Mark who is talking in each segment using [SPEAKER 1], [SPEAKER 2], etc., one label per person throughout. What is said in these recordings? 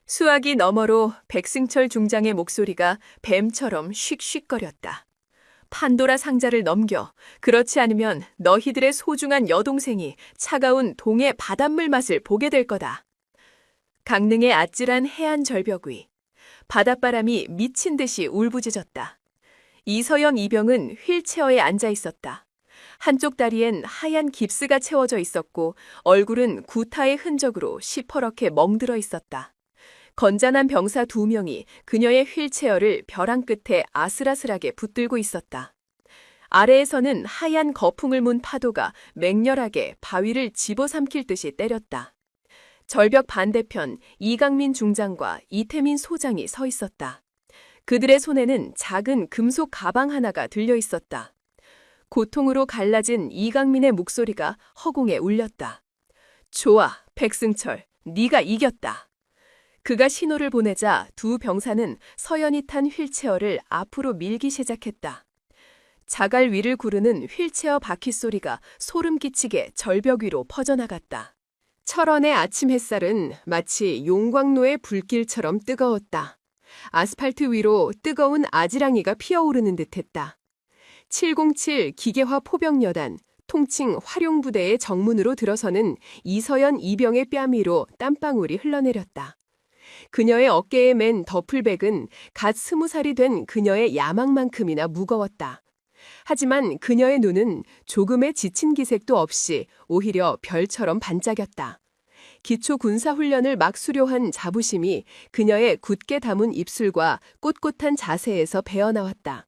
[SPEAKER 1] 수화기 너머로 백승철 중장의 목소리가 뱀처럼 쉭쉭거렸다. 판도라 상자를 넘겨. 그렇지 않으면 너희들의 소중한 여동생이 차가운 동해 바닷물 맛을 보게 될 거다. 강릉의 아찔한 해안 절벽 위. 바닷바람이 미친 듯이 울부짖었다. 이서영 이병은 휠체어에 앉아 있었다. 한쪽 다리엔 하얀 깁스가 채워져 있었고 얼굴은 구타의 흔적으로 시퍼렇게 멍들어 있었다. 건잔한 병사 2명이 그녀의 휠체어를 벼랑 끝에 아슬아슬하게 붙들고 있었다. 아래에서는 하얀 거풍을 문 파도가 맹렬하게 바위를 집어삼킬 듯이 때렸다. 절벽 반대편 이강민 중장과 이태민 소장이 서 있었다. 그들의 손에는 작은 금속 가방 하나가 들려 있었다. 고통으로 갈라진 이강민의 목소리가 허공에 울렸다. 좋아, 백승철, 네가 이겼다. 그가 신호를 보내자 두 병사는 서연이 탄 휠체어를 앞으로 밀기 시작했다. 자갈 위를 구르는 휠체어 바퀴 소리가 소름 끼치게 절벽 위로 퍼져나갔다. 철원의 아침 햇살은 마치 용광로의 불길처럼 뜨거웠다. 아스팔트 위로 뜨거운 아지랑이가 피어오르는 듯했다. 707 기계화 포병여단, 통칭 활용부대의 정문으로 들어서는 이서연 이병의 뺨 위로 땀방울이 흘러내렸다. 그녀의 어깨에 맨 더플백은 갓 20살이 된 그녀의 야망만큼이나 무거웠다. 하지만 그녀의 눈은 조금의 지친 기색도 없이 오히려 별처럼 반짝였다. 기초 군사훈련을 막 수료한 자부심이 그녀의 굳게 담은 입술과 꼿꼿한 자세에서 배어나왔다.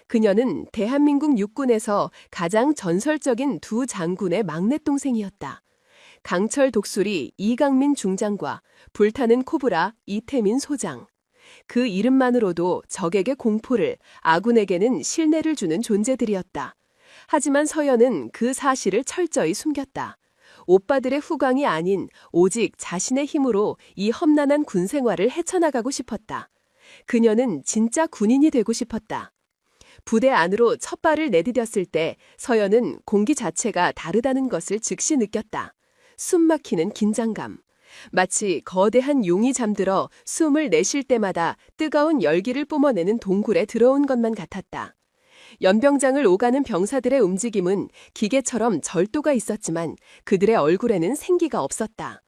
[SPEAKER 1] 그녀는 대한민국 육군에서 가장 전설적인 두 장군의 막내동생이었다. 강철 독수리 이강민 중장과 불타는 코브라 이태민 소장. 그 이름만으로도 적에게 공포를, 아군에게는 신뢰를 주는 존재들이었다. 하지만 서연은 그 사실을 철저히 숨겼다. 오빠들의 후광이 아닌 오직 자신의 힘으로 이 험난한 군 생활을 헤쳐나가고 싶었다. 그녀는 진짜 군인이 되고 싶었다. 부대 안으로 첫 발을 내디뎠을 때 서연은 공기 자체가 다르다는 것을 즉시 느꼈다. 숨막히는 긴장감. 마치 거대한 용이 잠들어 숨을 내쉴 때마다 뜨거운 열기를 뿜어내는 동굴에 들어온 것만 같았다. 연병장을 오가는 병사들의 움직임은 기계처럼 절도가 있었지만 그들의 얼굴에는 생기가 없었다.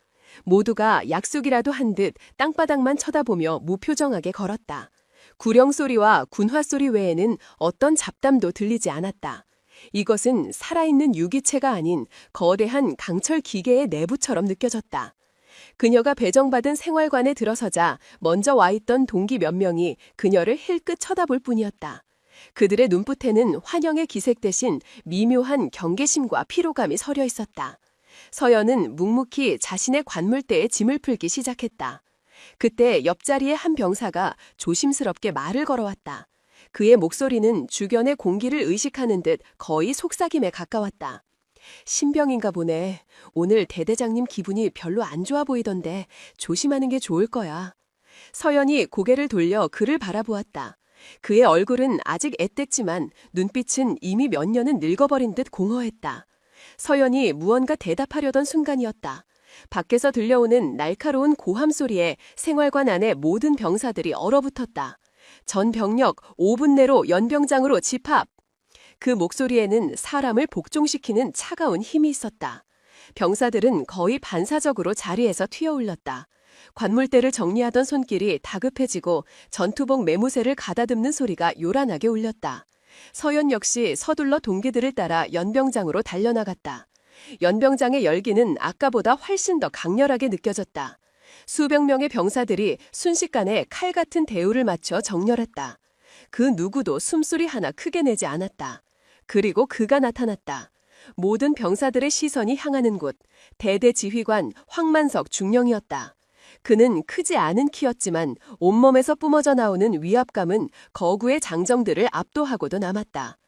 [SPEAKER 1] 모두가 약속이라도 한 듯 땅바닥만 쳐다보며 무표정하게 걸었다. 구령 소리와 군화 소리 외에는 어떤 잡담도 들리지 않았다. 이것은 살아있는 유기체가 아닌 거대한 강철 기계의 내부처럼 느껴졌다. 그녀가 배정받은 생활관에 들어서자 먼저 와 있던 동기 몇 명이 그녀를 힐끗 쳐다볼 뿐이었다. 그들의 눈빛에는 환영의 기색 대신 미묘한 경계심과 피로감이 서려 있었다. 서연은 묵묵히 자신의 관물대에 짐을 풀기 시작했다. 그때 옆자리의 한 병사가 조심스럽게 말을 걸어왔다. 그의 목소리는 주변의 공기를 의식하는 듯 거의 속삭임에 가까웠다. 신병인가 보네. 오늘 대대장님 기분이 별로 안 좋아 보이던데 조심하는 게 좋을 거야. 서연이 고개를 돌려 그를 바라보았다. 그의 얼굴은 아직 애땠지만 눈빛은 이미 몇 년은 늙어버린 듯 공허했다. 서연이 무언가 대답하려던 순간이었다. 밖에서 들려오는 날카로운 고함 소리에 생활관 안의 모든 병사들이 얼어붙었다. 전 병력 5분 내로 연병장으로 집합! 그 목소리에는 사람을 복종시키는 차가운 힘이 있었다. 병사들은 거의 반사적으로 자리에서 튀어올렸다. 관물대를 정리하던 손길이 다급해지고 전투복 매무새를 가다듬는 소리가 요란하게 울렸다. 서연 역시 서둘러 동기들을 따라 연병장으로 달려나갔다. 연병장의 열기는 아까보다 훨씬 더 강렬하게 느껴졌다. 수백 명의 병사들이 순식간에 칼 같은 대우를 맞춰 정렬했다. 그 누구도 숨소리 하나 크게 내지 않았다. 그리고 그가 나타났다. 모든 병사들의 시선이 향하는 곳, 대대지휘관 황만석 중령이었다. 그는 크지 않은 키였지만 온몸에서 뿜어져 나오는 위압감은 거구의 장정들을 압도하고도 남았다.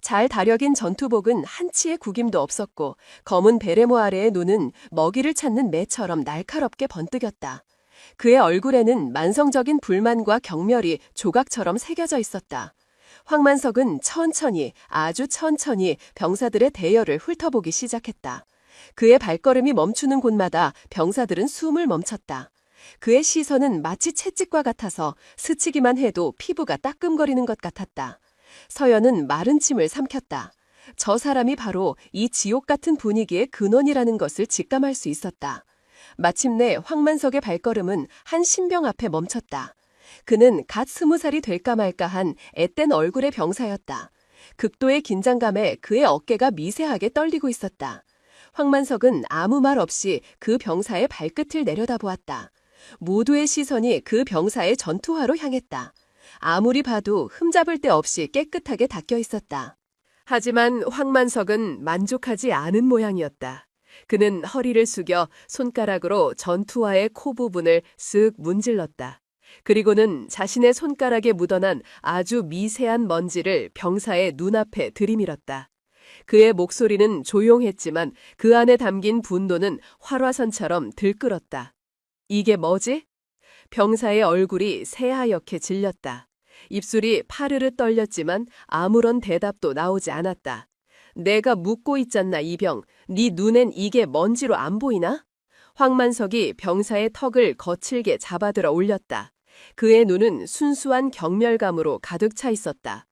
[SPEAKER 1] 잘 다려긴 전투복은 한치의 구김도 없었고 검은 베레모 아래의 눈은 먹이를 찾는 매처럼 날카롭게 번뜩였다. 그의 얼굴에는 만성적인 불만과 경멸이 조각처럼 새겨져 있었다. 황만석은 천천히, 아주 천천히 병사들의 대열을 훑어보기 시작했다. 그의 발걸음이 멈추는 곳마다 병사들은 숨을 멈췄다.
[SPEAKER 2] 그의 시선은 마치 채찍과 같아서 스치기만 해도 피부가 따끔거리는 것 같았다. 서연은 마른 침을 삼켰다. 저 사람이 바로 이 지옥 같은 분위기의 근원이라는 것을 직감할 수 있었다. 마침내 황만석의 발걸음은 한 신병 앞에 멈췄다. 그는 갓 20살이 될까 말까한 앳된 얼굴의 병사였다. 극도의 긴장감에 그의 어깨가 미세하게 떨리고 있었다. 황만석은 아무 말 없이 그 병사의 발끝을 내려다보았다. 모두의 시선이 그 병사의 전투화로 향했다. 아무리 봐도 흠잡을 데 없이 깨끗하게 닦여 있었다. 하지만 황만석은 만족하지 않은 모양이었다. 그는 허리를 숙여 손가락으로 전투화의 코 부분을 쓱 문질렀다. 그리고는 자신의 손가락에 묻어난 아주 미세한 먼지를 병사의 눈앞에 들이밀었다. 그의 목소리는 조용했지만 그 안에 담긴 분노는 활화산처럼 들끓었다. 이게 뭐지? 병사의 얼굴이 새하얗게 질렸다. 입술이 파르르 떨렸지만 아무런 대답도 나오지 않았다. 내가 묻고 있잖나 이병. 네 눈엔 이게 먼지로 안 보이나? 황만석이 병사의 턱을 거칠게 잡아들어 올렸다. 그의 눈은 순수한 경멸감으로 가득 차 있었다.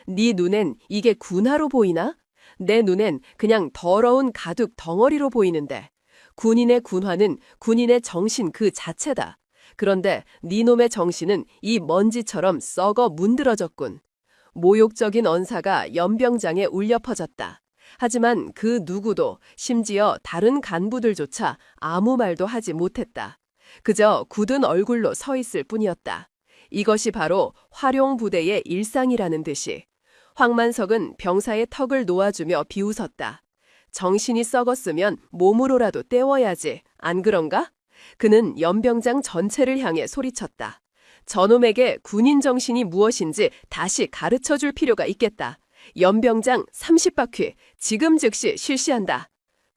[SPEAKER 2] 네 눈엔 이게 군화로 보이나? 내 눈엔 그냥 더러운 가죽 덩어리로 보이는데. 군인의 군화는 군인의 정신 그 자체다. 그런데 네 놈의 정신은 이 먼지처럼 썩어 문드러졌군. 모욕적인 언사가 연병장에 울려 퍼졌다. 하지만 그 누구도 심지어 다른 간부들조차 아무 말도 하지 못했다. 그저 굳은 얼굴로 서 있을 뿐이었다. 이것이 바로 화룡부대의 일상이라는 듯이. 황만석은 병사의 턱을 놓아주며 비웃었다. 정신이 썩었으면 몸으로라도 때워야지. 안 그런가? 그는 연병장 전체를 향해 소리쳤다. 저놈에게 군인 정신이 무엇인지 다시 가르쳐줄 필요가 있겠다. 연병장 30바퀴 지금 즉시 실시한다.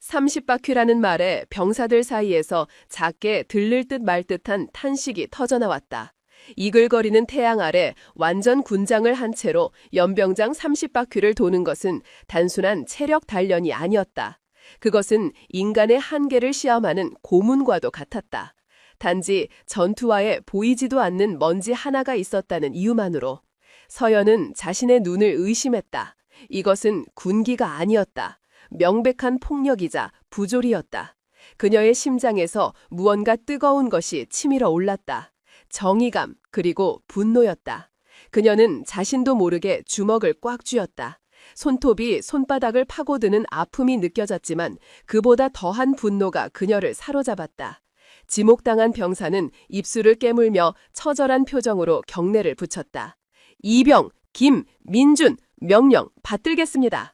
[SPEAKER 2] 30바퀴라는 말에 병사들 사이에서 작게 들릴 듯 말 듯한 탄식이 터져나왔다. 이글거리는 태양 아래 완전 군장을 한 채로 연병장 30바퀴를 도는 것은 단순한 체력 단련이 아니었다. 그것은 인간의 한계를 시험하는 고문과도 같았다. 단지 전투화에 보이지도 않는 먼지 하나가 있었다는 이유만으로. 서연은 자신의 눈을 의심했다. 이것은 군기가 아니었다. 명백한 폭력이자 부조리였다. 그녀의 심장에서 무언가 뜨거운 것이 치밀어 올랐다. 정의감 그리고 분노였다. 그녀는 자신도 모르게 주먹을 꽉 쥐었다. 손톱이 손바닥을 파고드는 아픔이 느껴졌지만 그보다 더한 분노가 그녀를 사로잡았다. 지목당한 병사는 입술을 깨물며 처절한 표정으로 경례를 붙였다. 이병, 김, 민준, 명령 받들겠습니다.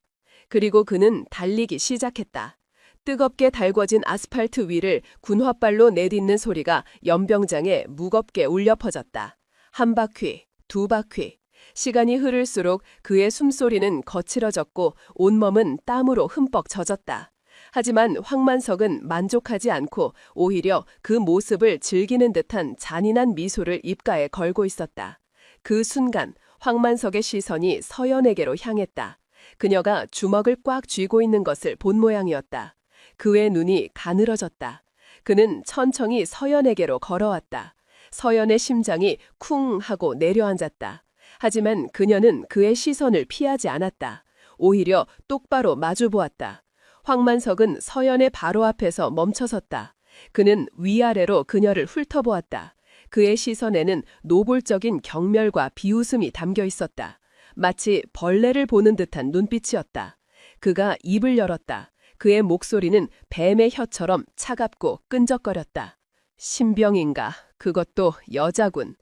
[SPEAKER 2] 그리고 그는 달리기 시작했다. 뜨겁게 달궈진 아스팔트 위를 군홧발로 내딛는 소리가 연병장에 무겁게 울려 퍼졌다. 한 바퀴, 두 바퀴. 시간이 흐를수록 그의 숨소리는 거칠어졌고 온몸은 땀으로 흠뻑 젖었다. 하지만 황만석은 만족하지 않고 오히려 그 모습을 즐기는 듯한 잔인한 미소를 입가에 걸고 있었다. 그 순간 황만석의 시선이 서연에게로 향했다. 그녀가 주먹을 꽉 쥐고 있는 것을 본 모양이었다. 그의 눈이 가늘어졌다. 그는 천천히 서연에게로 걸어왔다. 서연의 심장이 쿵 하고 내려앉았다. 하지만 그녀는 그의 시선을 피하지 않았다. 오히려 똑바로 마주보았다. 황만석은 서연의 바로 앞에서 멈춰섰다. 그는 위아래로 그녀를 훑어보았다. 그의 시선에는 노골적인 경멸과 비웃음이 담겨 있었다. 마치 벌레를 보는 듯한 눈빛이었다. 그가 입을 열었다. 그의 목소리는 뱀의 혀처럼 차갑고 끈적거렸다. 신병인가? 그것도 여자군.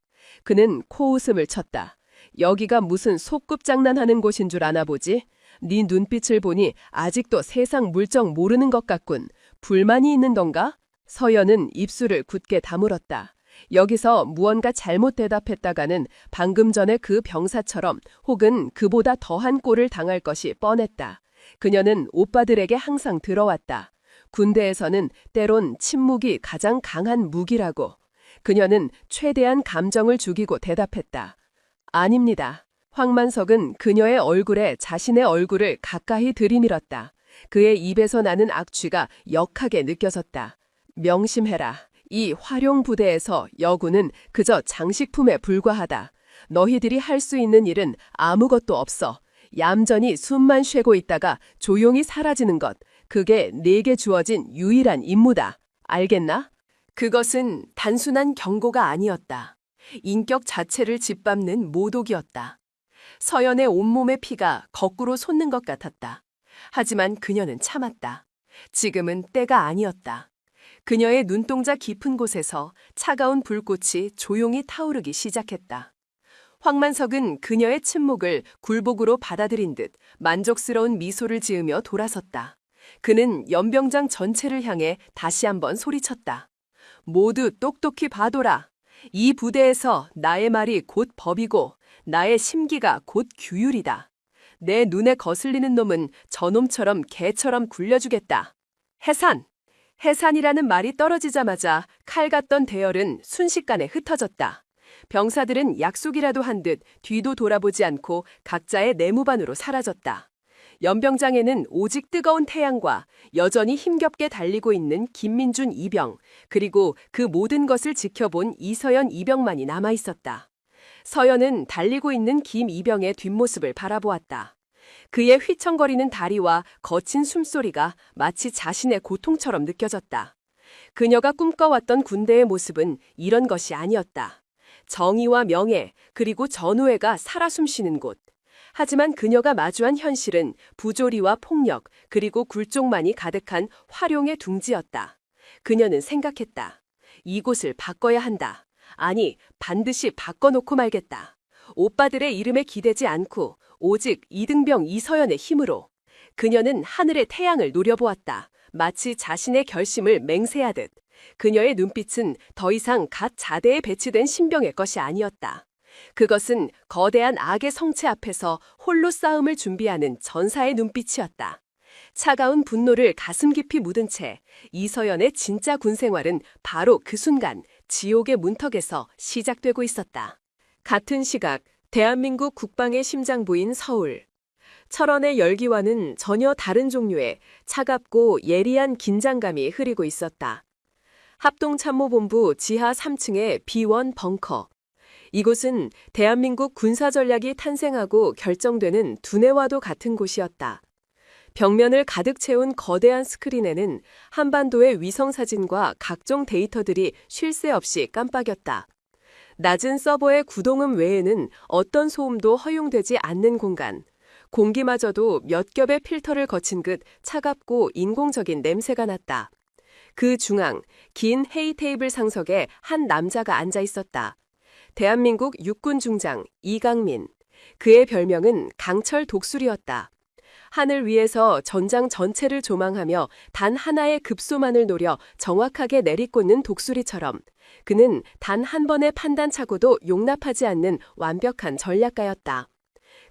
[SPEAKER 2] 그는 코웃음을 쳤다. 여기가 무슨 소꿉장난하는 곳인 줄 아나 보지? 네 눈빛을 보니 아직도 세상 물정 모르는 것 같군. 불만이 있는 던가? 서연은 입술을 굳게 다물었다. 여기서 무언가 잘못 대답했다가는 방금 전에 그 병사처럼 혹은 그보다 더한 꼴을 당할 것이 뻔했다. 그녀는 오빠들에게 항상 들어왔다. 군대에서는 때론 침묵이 가장 강한 무기라고. 그녀는 최대한 감정을 죽이고 대답했다. 아닙니다. 황만석은 그녀의 얼굴에 자신의 얼굴을 가까이 들이밀었다. 그의 입에서 나는 악취가 역하게 느껴졌다. 명심해라. 이 활용 부대에서 여군은 그저 장식품에 불과하다. 너희들이 할 수 있는 일은 아무것도 없어. 얌전히 숨만 쉬고 있다가 조용히 사라지는 것. 그게 네게 주어진 유일한 임무다. 알겠나? 그것은 단순한 경고가 아니었다. 인격 자체를 짓밟는 모독이었다. 서연의 온몸의 피가 거꾸로 솟는 것 같았다. 하지만 그녀는 참았다. 지금은 때가 아니었다. 그녀의 눈동자 깊은 곳에서 차가운 불꽃이 조용히 타오르기 시작했다. 황만석은 그녀의 침묵을 굴복으로 받아들인 듯 만족스러운 미소를 지으며 돌아섰다. 그는 연병장 전체를 향해 다시 한번 소리쳤다. 모두 똑똑히 봐둬라. 이 부대에서 나의 말이 곧 법이고 나의 심기가 곧 규율이다. 내 눈에 거슬리는 놈은 저놈처럼 개처럼 굴려주겠다. 해산! 해산이라는 말이 떨어지자마자 칼 같던 대열은 순식간에 흩어졌다. 병사들은 약속이라도 한 듯 뒤도 돌아보지 않고 각자의 내무반으로 사라졌다. 연병장에는 오직 뜨거운 태양과 여전히 힘겹게 달리고 있는 김민준 이병, 그리고 그 모든 것을 지켜본 이서연 이병만이 남아있었다. 서연은 달리고 있는 김 이병의 뒷모습을 바라보았다. 그의 휘청거리는 다리와 거친 숨소리가 마치 자신의 고통처럼 느껴졌다. 그녀가 꿈꿔왔던 군대의 모습은 이런 것이 아니었다. 정의와 명예, 그리고 전우회가 살아 숨쉬는 곳. 하지만 그녀가 마주한 현실은 부조리와 폭력, 그리고 굴종만이 가득한 활용의 둥지였다. 그녀는 생각했다. 이곳을 바꿔야 한다. 아니, 반드시 바꿔놓고 말겠다. 오빠들의 이름에 기대지 않고 오직 이등병 이서연의 힘으로. 그녀는 하늘의 태양을 노려보았다. 마치 자신의 결심을 맹세하듯. 그녀의 눈빛은 더 이상 갓 자대에 배치된 신병의 것이 아니었다. 그것은 거대한 악의 성체 앞에서 홀로 싸움을 준비하는 전사의 눈빛이었다. 차가운 분노를 가슴 깊이 묻은 채 이서연의 진짜 군 생활은 바로 그 순간 지옥의 문턱에서 시작되고 있었다. 같은 시각 대한민국 국방의 심장부인 서울. 철원의 열기와는 전혀 다른 종류의 차갑고 예리한 긴장감이 흐리고 있었다. 합동참모본부 지하 3층의 B1 벙커. 이곳은 대한민국 군사전략이 탄생하고 결정되는 두뇌와도 같은 곳이었다. 벽면을 가득 채운 거대한 스크린에는 한반도의 위성사진과 각종 데이터들이 쉴 새 없이 깜빡였다. 낮은 서버의 구동음 외에는 어떤 소음도 허용되지 않는 공간. 공기마저도 몇 겹의 필터를 거친 듯 차갑고 인공적인 냄새가 났다. 그 중앙, 긴 회의 테이블 상석에 한 남자가 앉아 있었다. 대한민국 육군 중장 이강민. 그의 별명은 강철 독수리였다. 하늘 위에서 전장 전체를 조망하며 단 하나의 급소만을 노려 정확하게 내리꽂는 독수리처럼 그는 단 한 번의 판단착오도 용납하지 않는 완벽한 전략가였다.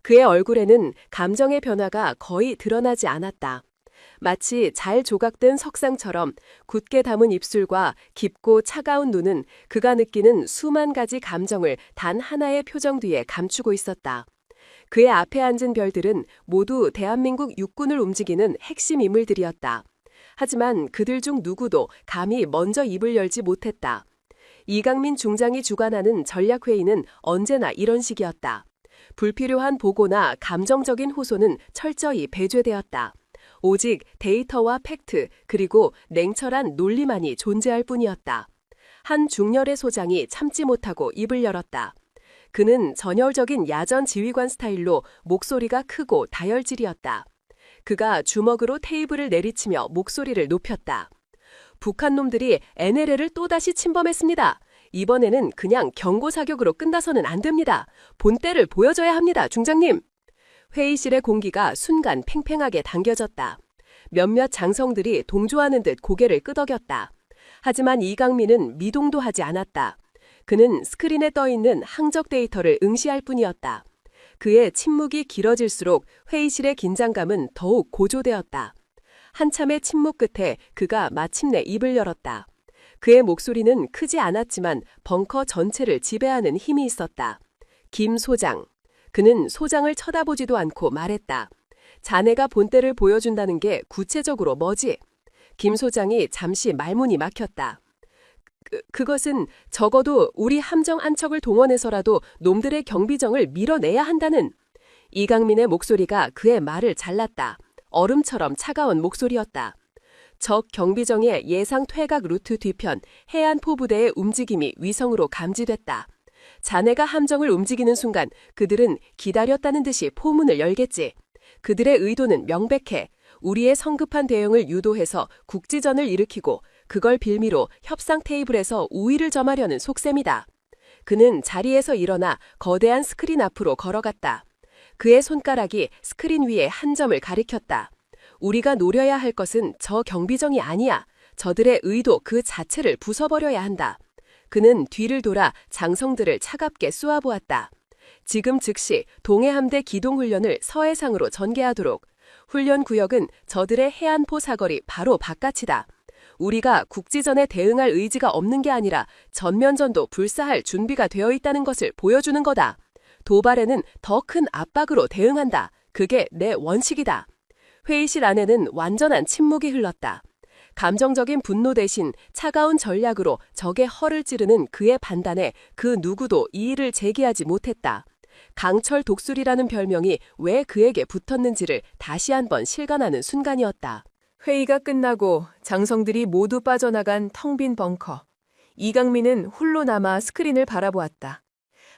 [SPEAKER 2] 그의 얼굴에는 감정의 변화가 거의 드러나지 않았다. 마치 잘 조각된 석상처럼 굳게 담은 입술과 깊고 차가운 눈은 그가 느끼는 수만 가지 감정을 단 하나의 표정 뒤에 감추고 있었다. 그의 앞에 앉은 별들은 모두 대한민국 육군을 움직이는 핵심 인물들이었다. 하지만 그들 중 누구도 감히 먼저 입을 열지 못했다. 이강민 중장이 주관하는 전략회의는 언제나 이런 식이었다. 불필요한 보고나 감정적인 호소는 철저히 배제되었다. 오직 데이터와 팩트 그리고 냉철한 논리만이 존재할 뿐이었다. 한 중열의 소장이 참지 못하고 입을 열었다. 그는 전열적인 야전 지휘관 스타일로 목소리가 크고 다혈질이었다. 그가 주먹으로 테이블을 내리치며 목소리를 높였다. 북한 놈들이 NLL을 또다시 침범했습니다. 이번에는 그냥 경고 사격으로 끝나서는 안 됩니다. 본때를 보여줘야 합니다, 중장님. 회의실의 공기가 순간 팽팽하게 당겨졌다. 몇몇 장성들이 동조하는 듯 고개를 끄덕였다. 하지만 이강민은 미동도 하지 않았다. 그는 스크린에 떠있는 항적 데이터를 응시할 뿐이었다. 그의 침묵이 길어질수록 회의실의 긴장감은 더욱 고조되었다. 한참의 침묵 끝에 그가 마침내 입을 열었다. 그의 목소리는 크지 않았지만 벙커 전체를 지배하는 힘이 있었다. 김 소장. 그는 소장을 쳐다보지도 않고 말했다. 자네가 본때를 보여준다는 게 구체적으로 뭐지? 김 소장이 잠시 말문이 막혔다. 그것은 적어도 우리 함정 한 척을 동원해서라도 놈들의 경비정을 밀어내야 한다는. 이강민의 목소리가 그의 말을 잘랐다. 얼음처럼 차가운 목소리였다. 적 경비정의 예상 퇴각 루트 뒤편 해안포 부대의 움직임이 위성으로 감지됐다. 자네가 함정을 움직이는 순간 그들은 기다렸다는 듯이 포문을 열겠지. 그들의 의도는 명백해. 우리의 성급한 대응을 유도해서 국지전을 일으키고 그걸 빌미로 협상 테이블에서 우위를 점하려는 속셈이다. 그는 자리에서 일어나 거대한 스크린 앞으로 걸어갔다. 그의 손가락이 스크린 위에 한 점을 가리켰다. 우리가 노려야 할 것은 저 경비정이 아니야. 저들의 의도 그 자체를 부숴버려야 한다. 그는 뒤를 돌아 장성들을 차갑게 쏘아보았다. 지금 즉시 동해함대 기동훈련을 서해상으로 전개하도록. 훈련 구역은 저들의 해안포 사거리 바로 바깥이다. 우리가 국지전에 대응할 의지가 없는 게 아니라 전면전도 불사할 준비가 되어 있다는 것을 보여주는 거다. 도발에는 더 큰 압박으로 대응한다. 그게 내 원칙이다. 회의실 안에는 완전한 침묵이 흘렀다. 감정적인 분노 대신 차가운 전략으로 적의 허를 찌르는 그의 판단에 그 누구도 이의를 제기하지 못했다. 강철 독수리라는 별명이 왜 그에게 붙었는지를 다시 한번 실감하는 순간이었다.
[SPEAKER 1] 회의가 끝나고 장성들이 모두 빠져나간 텅 빈 벙커. 이강민은 홀로 남아 스크린을 바라보았다.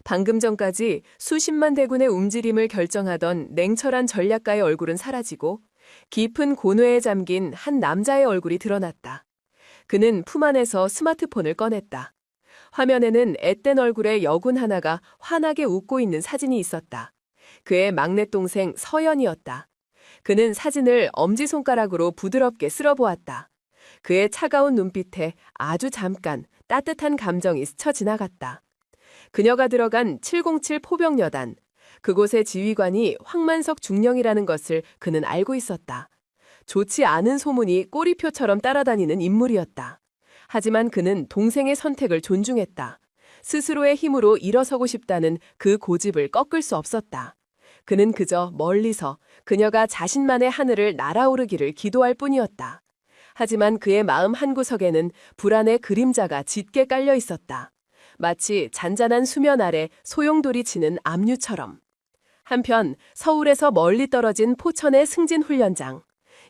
[SPEAKER 1] 방금 전까지 수십만 대군의 움직임을 결정하던 냉철한 전략가의 얼굴은 사라지고 깊은 고뇌에 잠긴 한 남자의 얼굴이 드러났다. 그는 품 안에서 스마트폰을 꺼냈다. 화면에는 앳된 얼굴의 여군 하나가 환하게 웃고 있는 사진이 있었다. 그의 막내 동생 서연이었다. 그는 사진을 엄지손가락으로 부드럽게 쓸어보았다. 그의 차가운 눈빛에 아주 잠깐 따뜻한 감정이 스쳐 지나갔다. 그녀가 들어간 707 포병여단, 그곳의 지휘관이 황만석 중령이라는 것을 그는 알고 있었다. 좋지 않은 소문이 꼬리표처럼 따라다니는 인물이었다. 하지만 그는 동생의 선택을 존중했다. 스스로의 힘으로 일어서고 싶다는 그 고집을 꺾을 수 없었다. 그는 그저 멀리서 그녀가 자신만의 하늘을 날아오르기를 기도할 뿐이었다. 하지만 그의 마음 한구석에는 불안의 그림자가 짙게 깔려 있었다. 마치 잔잔한 수면 아래 소용돌이 치는 압류처럼. 한편 서울에서 멀리 떨어진 포천의 승진훈련장.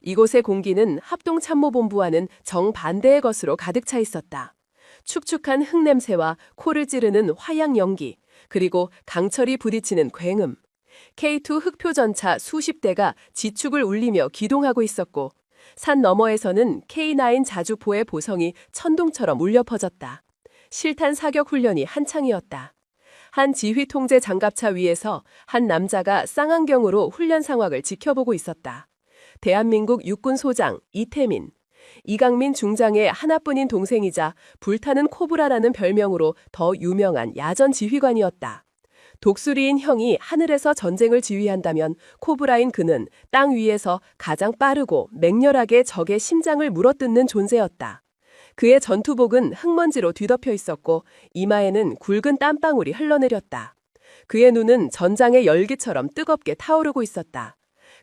[SPEAKER 1] 이곳의 공기는 합동참모본부와는 정반대의 것으로 가득 차 있었다. 축축한 흙냄새와 코를 찌르는 화양 연기, 그리고 강철이 부딪히는 굉음. K2 흑표전차 수십 대가 지축을 울리며 기동하고 있었고 산 너머에서는 K9 자주포의 보성이 천둥처럼 울려 퍼졌다. 실탄 사격 훈련이 한창이었다. 한 지휘통제 장갑차 위에서 한 남자가 쌍안경으로 훈련 상황을 지켜보고 있었다. 대한민국 육군소장 이태민. 이강민 중장의 하나뿐인 동생이자 불타는 코브라라는 별명으로 더 유명한 야전 지휘관이었다. 독수리인 형이 하늘에서 전쟁을 지휘한다면 코브라인 그는 땅 위에서 가장 빠르고 맹렬하게 적의 심장을 물어뜯는 존재였다. 그의 전투복은 흙먼지로 뒤덮여 있었고 이마에는 굵은 땀방울이 흘러내렸다. 그의 눈은 전장의 열기처럼 뜨겁게 타오르고 있었다.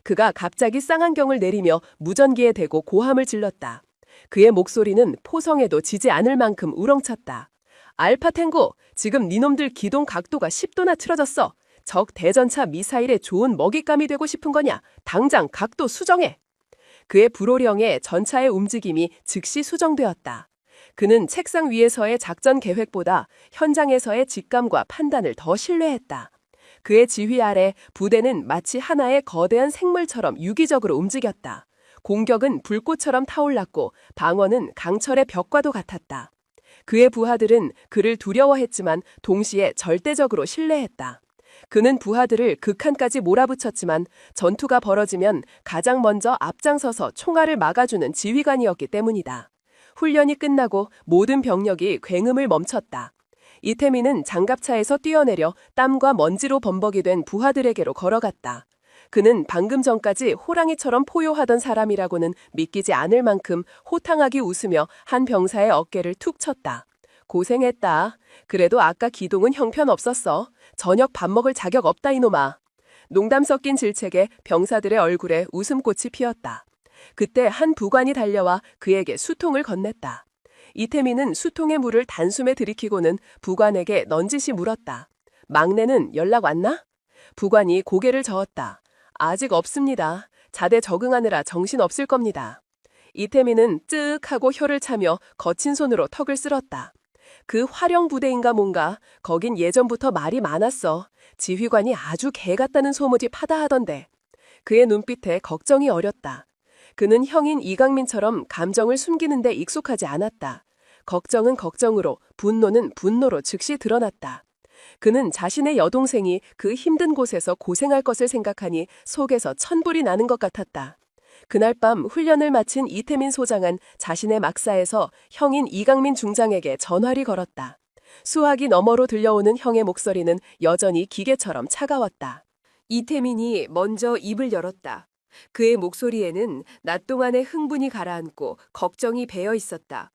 [SPEAKER 1] 그가 갑자기 쌍안경을 내리며 무전기에 대고 고함을 질렀다. 그의 목소리는 포성에도 지지 않을 만큼 우렁찼다. 알파 탱고, 지금 니놈들 기동 각도가 10도나 틀어졌어. 적 대전차 미사일에 좋은 먹잇감이 되고 싶은 거냐? 당장 각도 수정해. 그의 불호령에 전차의 움직임이 즉시 수정되었다. 그는 책상 위에서의 작전 계획보다 현장에서의 직감과 판단을 더 신뢰했다. 그의 지휘 아래 부대는 마치 하나의 거대한 생물처럼 유기적으로 움직였다. 공격은 불꽃처럼 타올랐고 방어는 강철의 벽과도 같았다. 그의 부하들은 그를 두려워했지만 동시에 절대적으로 신뢰했다. 그는 부하들을 극한까지 몰아붙였지만 전투가 벌어지면 가장 먼저 앞장서서 총알을 막아주는 지휘관이었기 때문이다. 훈련이 끝나고 모든 병력이 굉음을 멈췄다. 이태민은 장갑차에서 뛰어내려 땀과 먼지로 범벅이 된 부하들에게로 걸어갔다. 그는 방금 전까지 호랑이처럼 포효하던 사람이라고는 믿기지 않을 만큼 호탕하게 웃으며 한 병사의 어깨를 툭 쳤다. 고생했다. 그래도 아까 기동은 형편없었어. 저녁 밥 먹을 자격 없다 이놈아. 농담 섞인 질책에 병사들의 얼굴에 웃음꽃이 피었다. 그때 한 부관이 달려와 그에게 수통을 건넸다.
[SPEAKER 2] 이태민은 수통의 물을 단숨에 들이키고는 부관에게 넌지시 물었다. 막내는 연락 왔나? 부관이 고개를 저었다. 아직 없습니다. 자대 적응하느라 정신 없을 겁니다. 이태민은 쓱 하고 혀를 차며 거친 손으로 턱을 쓸었다. 그 화령 부대인가 뭔가 거긴 예전부터 말이 많았어. 지휘관이 아주 개 같다는 소문이 파다하던데. 그의 눈빛에 걱정이 어렸다. 그는 형인 이강민처럼 감정을 숨기는 데 익숙하지 않았다. 걱정은 걱정으로, 분노는 분노로 즉시 드러났다. 그는 자신의 여동생이 그 힘든 곳에서 고생할 것을 생각하니 속에서 천불이 나는 것 같았다. 그날 밤 훈련을 마친 이태민 소장은 자신의 막사에서 형인 이강민 중장에게 전화를 걸었다. 수화기 너머로 들려오는 형의 목소리는 여전히 기계처럼 차가웠다. 이태민이 먼저 입을 열었다. 그의 목소리에는 낮 동안의 흥분이 가라앉고 걱정이 배어 있었다.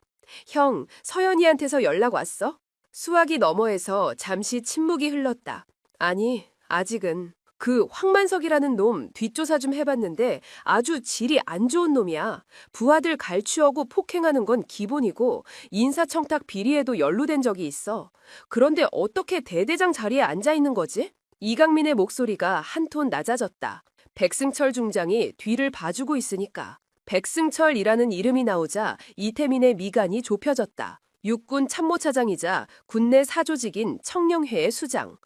[SPEAKER 2] 형, 서연이한테서 연락 왔어? 수화기 너머에서 잠시 침묵이 흘렀다. 아니, 아직은. 그 황만석이라는 놈 뒷조사 좀 해봤는데 아주 질이 안 좋은 놈이야. 부하들 갈취하고 폭행하는 건 기본이고 인사청탁 비리에도 연루된 적이 있어. 그런데 어떻게 대대장 자리에 앉아 있는 거지? 이강민의 목소리가 한 톤 낮아졌다. 백승철 중장이 뒤를 봐주고 있으니까. 백승철이라는 이름이 나오자 이태민의 미간이 좁혀졌다. 육군 참모차장이자 군내 사조직인 청령회의 수장.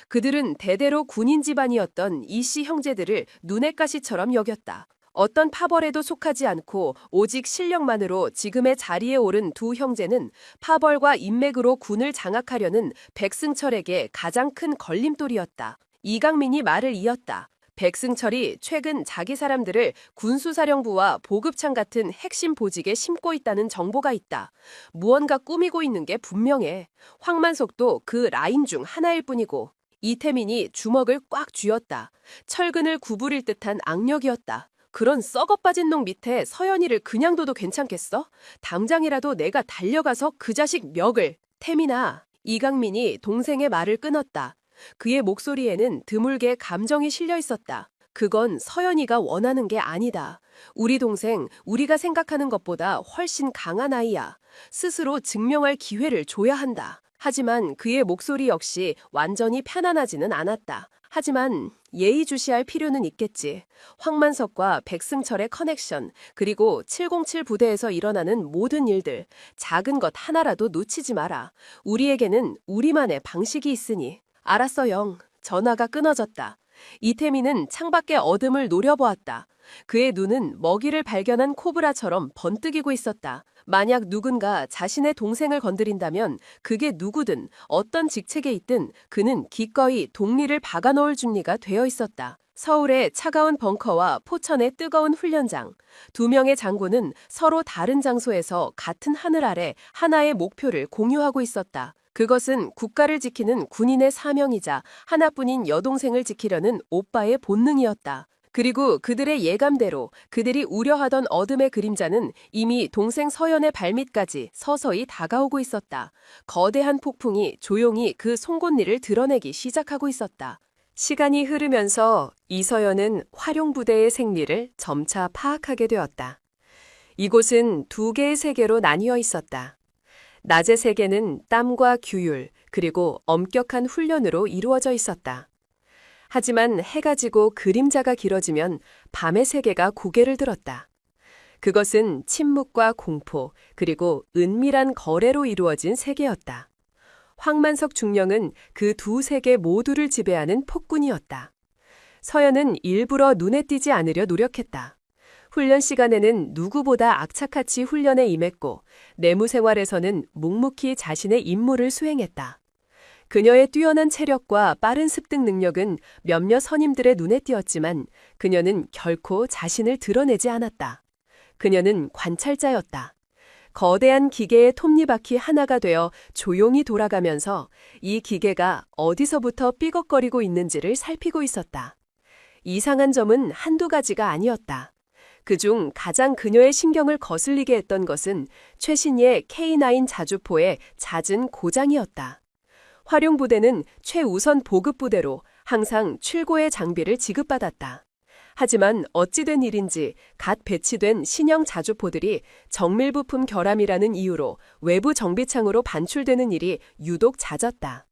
[SPEAKER 2] 그들은 대대로 군인 집안이었던 이씨 형제들을 눈의 가시처럼 여겼다. 어떤 파벌에도 속하지 않고 오직 실력만으로 지금의 자리에 오른 두 형제는 파벌과 인맥으로 군을 장악하려는 백승철에게 가장 큰 걸림돌이었다. 이강민이 말을 이었다. 백승철이 최근 자기 사람들을 군수사령부와 보급창 같은 핵심 보직에 심고 있다는 정보가 있다. 무언가 꾸미고 있는 게 분명해. 황만석도 그 라인 중 하나일 뿐이고. 이태민이 주먹을 꽉 쥐었다. 철근을 구부릴 듯한 악력이었다. 그런 썩어빠진 놈 밑에 서연이를 그냥 둬도 괜찮겠어? 당장이라도 내가 달려가서 그 자식 멱을. 태민아, 이강민이 동생의 말을 끊었다. 그의 목소리에는 드물게 감정이 실려 있었다. 그건 서연이가 원하는 게 아니다. 우리 동생, 우리가 생각하는 것보다 훨씬 강한 아이야. 스스로 증명할 기회를 줘야 한다. 하지만 그의 목소리 역시 완전히 편안하지는 않았다. 하지만 예의주시할 필요는 있겠지. 황만석과 백승철의 커넥션, 그리고 707 부대에서 일어나는 모든 일들, 작은 것 하나라도 놓치지 마라. 우리에게는 우리만의 방식이 있으니. 알았어, 영. 전화가 끊어졌다. 이태민은 창밖의 어둠을 노려보았다. 그의 눈은 먹이를 발견한 코브라처럼 번뜩이고 있었다. 만약 누군가 자신의 동생을 건드린다면 그게 누구든 어떤 직책에 있든 그는 기꺼이 동리를 박아놓을 준비가 되어 있었다. 서울의 차가운 벙커와 포천의 뜨거운 훈련장. 두 명의 장군은 서로 다른 장소에서 같은 하늘 아래 하나의 목표를 공유하고 있었다. 그것은 국가를 지키는 군인의 사명이자 하나뿐인 여동생을 지키려는 오빠의 본능이었다. 그리고 그들의 예감대로 그들이 우려하던 어둠의 그림자는 이미 동생 서연의 발밑까지 서서히 다가오고 있었다. 거대한 폭풍이 조용히 그 송곳니를 드러내기 시작하고 있었다. 시간이 흐르면서 이서연은 활용부대의 생리를 점차 파악하게 되었다. 이곳은 두 개의 세계로 나뉘어 있었다. 낮의 세계는 땀과 규율, 그리고 엄격한 훈련으로 이루어져 있었다. 하지만 해가 지고 그림자가 길어지면 밤의 세계가 고개를 들었다. 그것은 침묵과 공포, 그리고 은밀한 거래로 이루어진 세계였다. 황만석 중령은 그 두 세계 모두를 지배하는 폭군이었다. 서연은 일부러 눈에 띄지 않으려 노력했다. 훈련 시간에는 누구보다 악착같이 훈련에 임했고 내무 생활에서는 묵묵히 자신의 임무를 수행했다. 그녀의 뛰어난 체력과 빠른 습득 능력은 몇몇 선임들의 눈에 띄었지만 그녀는 결코 자신을 드러내지 않았다. 그녀는 관찰자였다. 거대한 기계의 톱니바퀴 하나가 되어 조용히 돌아가면서 이 기계가 어디서부터 삐걱거리고 있는지를 살피고 있었다. 이상한 점은 한두 가지가 아니었다. 그중 가장 그녀의 신경을 거슬리게 했던 것은 최신의 K9 자주포의 잦은 고장이었다. 활용부대는 최우선 보급부대로 항상 최고의 장비를 지급받았다. 하지만 어찌된 일인지 갓 배치된 신형 자주포들이 정밀부품 결함이라는 이유로 외부 정비창으로 반출되는 일이 유독 잦았다.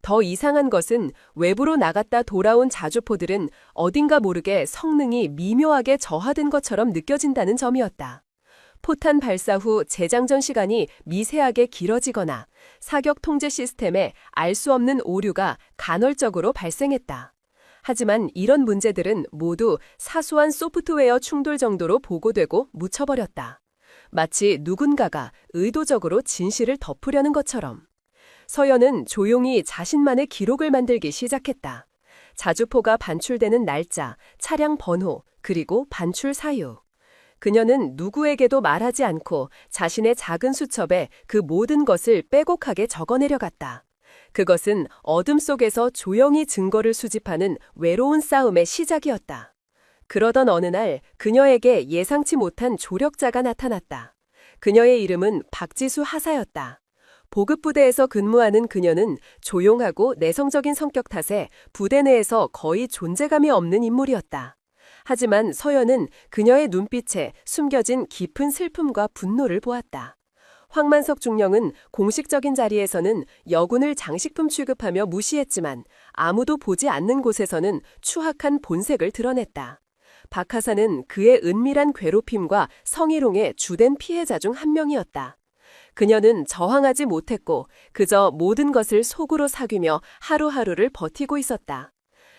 [SPEAKER 2] 더 이상한 것은 외부로 나갔다 돌아온 자주포들은 어딘가 모르게 성능이 미묘하게 저하된 것처럼 느껴진다는 점이었다. 포탄 발사 후 재장전 시간이 미세하게 길어지거나 사격 통제 시스템에 알 수 없는 오류가 간헐적으로 발생했다. 하지만 이런 문제들은 모두 사소한 소프트웨어 충돌 정도로 보고되고 묻혀버렸다. 마치 누군가가 의도적으로 진실을 덮으려는 것처럼. 서연은 조용히 자신만의 기록을 만들기 시작했다. 자주포가 반출되는 날짜, 차량 번호, 그리고 반출 사유. 그녀는 누구에게도 말하지 않고 자신의 작은 수첩에 그 모든 것을 빼곡하게 적어내려갔다. 그것은 어둠 속에서 조용히 증거를 수집하는 외로운 싸움의 시작이었다. 그러던 어느 날 그녀에게 예상치 못한 조력자가 나타났다. 그녀의 이름은 박지수 하사였다. 보급부대에서 근무하는 그녀는 조용하고 내성적인 성격 탓에 부대 내에서 거의 존재감이 없는 인물이었다. 하지만 서연은 그녀의 눈빛에 숨겨진 깊은 슬픔과 분노를 보았다. 황만석 중령은 공식적인 자리에서는 여군을 장식품 취급하며 무시했지만 아무도 보지 않는 곳에서는 추악한 본색을 드러냈다. 박 하사는 그의 은밀한 괴롭힘과 성희롱의 주된 피해자 중 한 명이었다. 그녀는 저항하지 못했고 그저 모든 것을 속으로 사귀며 하루하루를 버티고 있었다.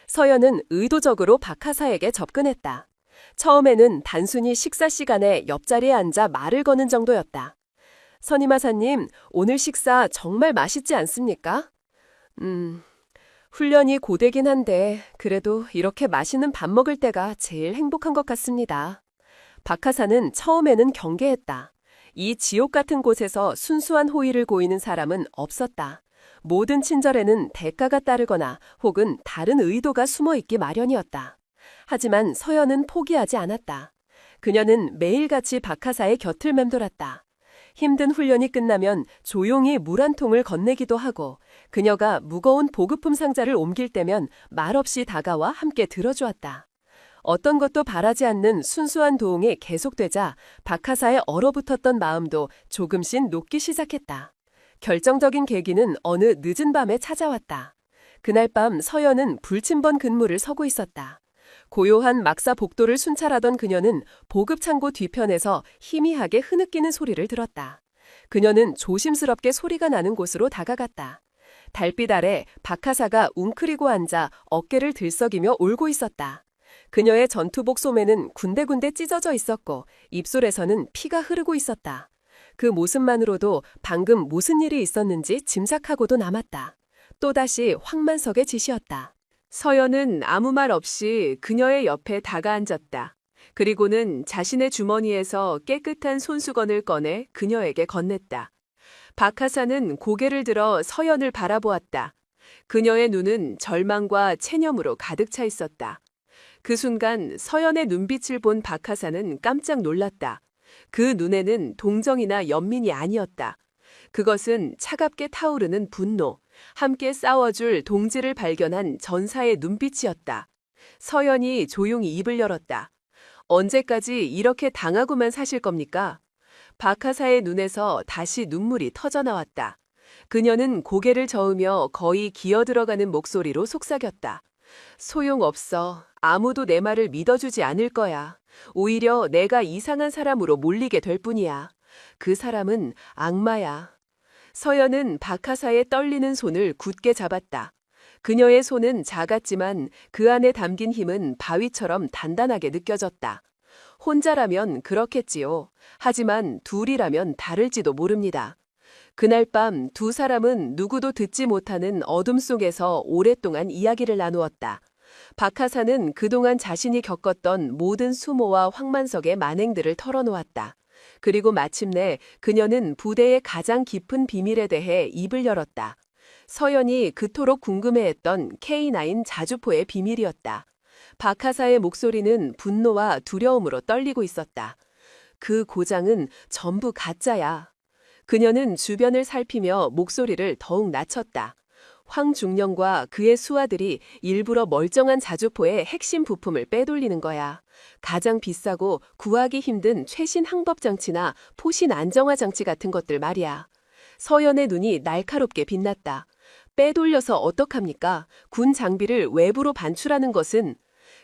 [SPEAKER 2] 서연은 의도적으로 박 하사에게 접근했다. 처음에는 단순히 식사 시간에 옆자리에 앉아 말을 거는 정도였다. 선임하사님, 오늘 식사 정말 맛있지 않습니까? 훈련이 고되긴 한데 그래도 이렇게 맛있는 밥 먹을 때가 제일 행복한 것 같습니다. 박 하사는 처음에는 경계했다. 이 지옥 같은 곳에서 순수한 호의를 고이는 사람은 없었다. 모든 친절에는 대가가 따르거나 혹은 다른 의도가 숨어 있기 마련이었다. 하지만 서연은 포기하지 않았다. 그녀는 매일같이 박 하사의 곁을 맴돌았다. 힘든 훈련이 끝나면 조용히 물 한 통을 건네기도 하고 그녀가 무거운 보급품 상자를 옮길 때면 말없이 다가와 함께 들어주었다. 어떤 것도 바라지 않는 순수한 도움이 계속되자 박 하사의 얼어붙었던 마음도 조금씩 녹기 시작했다. 결정적인 계기는 어느 늦은 밤에 찾아왔다. 그날 밤 서연은 불침번 근무를 서고 있었다. 고요한 막사 복도를 순찰하던 그녀는 보급창고 뒤편에서 희미하게 흐느끼는 소리를 들었다. 그녀는 조심스럽게 소리가 나는 곳으로 다가갔다. 달빛 아래 박 하사가 웅크리고 앉아 어깨를 들썩이며 울고 있었다. 그녀의 전투복 소매는 군데군데 찢어져 있었고 입술에서는 피가 흐르고 있었다. 그 모습만으로도 방금 무슨 일이 있었는지 짐작하고도 남았다. 또다시 황만석의 짓이었다.
[SPEAKER 1] 서연은 아무 말 없이 그녀의 옆에 다가앉았다. 그리고는 자신의 주머니에서 깨끗한 손수건을 꺼내 그녀에게 건넸다. 박 하사는 고개를 들어 서연을 바라보았다. 그녀의 눈은 절망과 체념으로 가득 차 있었다. 그 순간 서연의 눈빛을 본 박 하사는 깜짝 놀랐다. 그 눈에는 동정이나 연민이 아니었다. 그것은 차갑게 타오르는 분노, 함께 싸워줄 동지를 발견한 전사의 눈빛이었다. 서연이 조용히 입을 열었다. 언제까지 이렇게 당하고만 사실 겁니까? 박 하사의 눈에서 다시 눈물이 터져나왔다. 그녀는 고개를 저으며 거의 기어들어가는 목소리로 속삭였다. 소용없어. 아무도 내 말을 믿어주지 않을 거야. 오히려 내가 이상한 사람으로 몰리게 될 뿐이야. 그 사람은 악마야. 서연은 박 하사의 떨리는 손을 굳게 잡았다. 그녀의 손은 작았지만 그 안에 담긴 힘은 바위처럼 단단하게 느껴졌다. 혼자라면 그렇겠지요. 하지만 둘이라면 다를지도 모릅니다. 그날 밤 두 사람은 누구도 듣지 못하는 어둠 속에서 오랫동안 이야기를 나누었다. 박 하사는 그동안 자신이 겪었던 모든 수모와 황만석의 만행들을 털어놓았다. 그리고 마침내 그녀는 부대의 가장 깊은 비밀에 대해 입을 열었다. 서연이 그토록 궁금해했던 K9 자주포의 비밀이었다. 박 하사의 목소리는 분노와 두려움으로 떨리고 있었다. 그 고장은 전부 가짜야. 그녀는 주변을 살피며 목소리를 더욱 낮췄다.
[SPEAKER 2] 황중령과 그의 수하들이 일부러 멀쩡한 자주포의 핵심 부품을 빼돌리는 거야. 가장 비싸고 구하기 힘든 최신 항법 장치나 포신 안정화 장치 같은 것들 말이야. 서연의 눈이 날카롭게 빛났다. 빼돌려서 어떡합니까? 군 장비를 외부로 반출하는 것은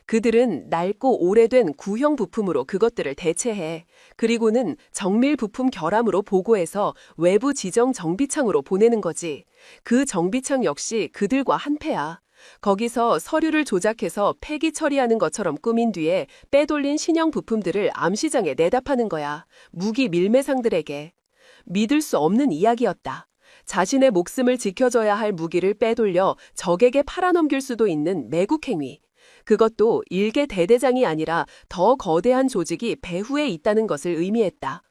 [SPEAKER 2] 그들은 낡고 오래된 구형 부품으로 그것들을 대체해. 그리고는 정밀 부품 결함으로 보고해서 외부 지정 정비창으로 보내는 거지. 그 정비창 역시 그들과 한패야. 거기서 서류를 조작해서 폐기 처리하는 것처럼 꾸민 뒤에 빼돌린 신형 부품들을 암시장에 내다 파는 거야. 무기 밀매상들에게. 믿을 수 없는 이야기였다. 자신의 목숨을 지켜줘야 할 무기를 빼돌려 적에게 팔아넘길 수도 있는 매국 행위. 그것도 일개 대대장이 아니라 더 거대한 조직이 배후에 있다는 것을 의미했다.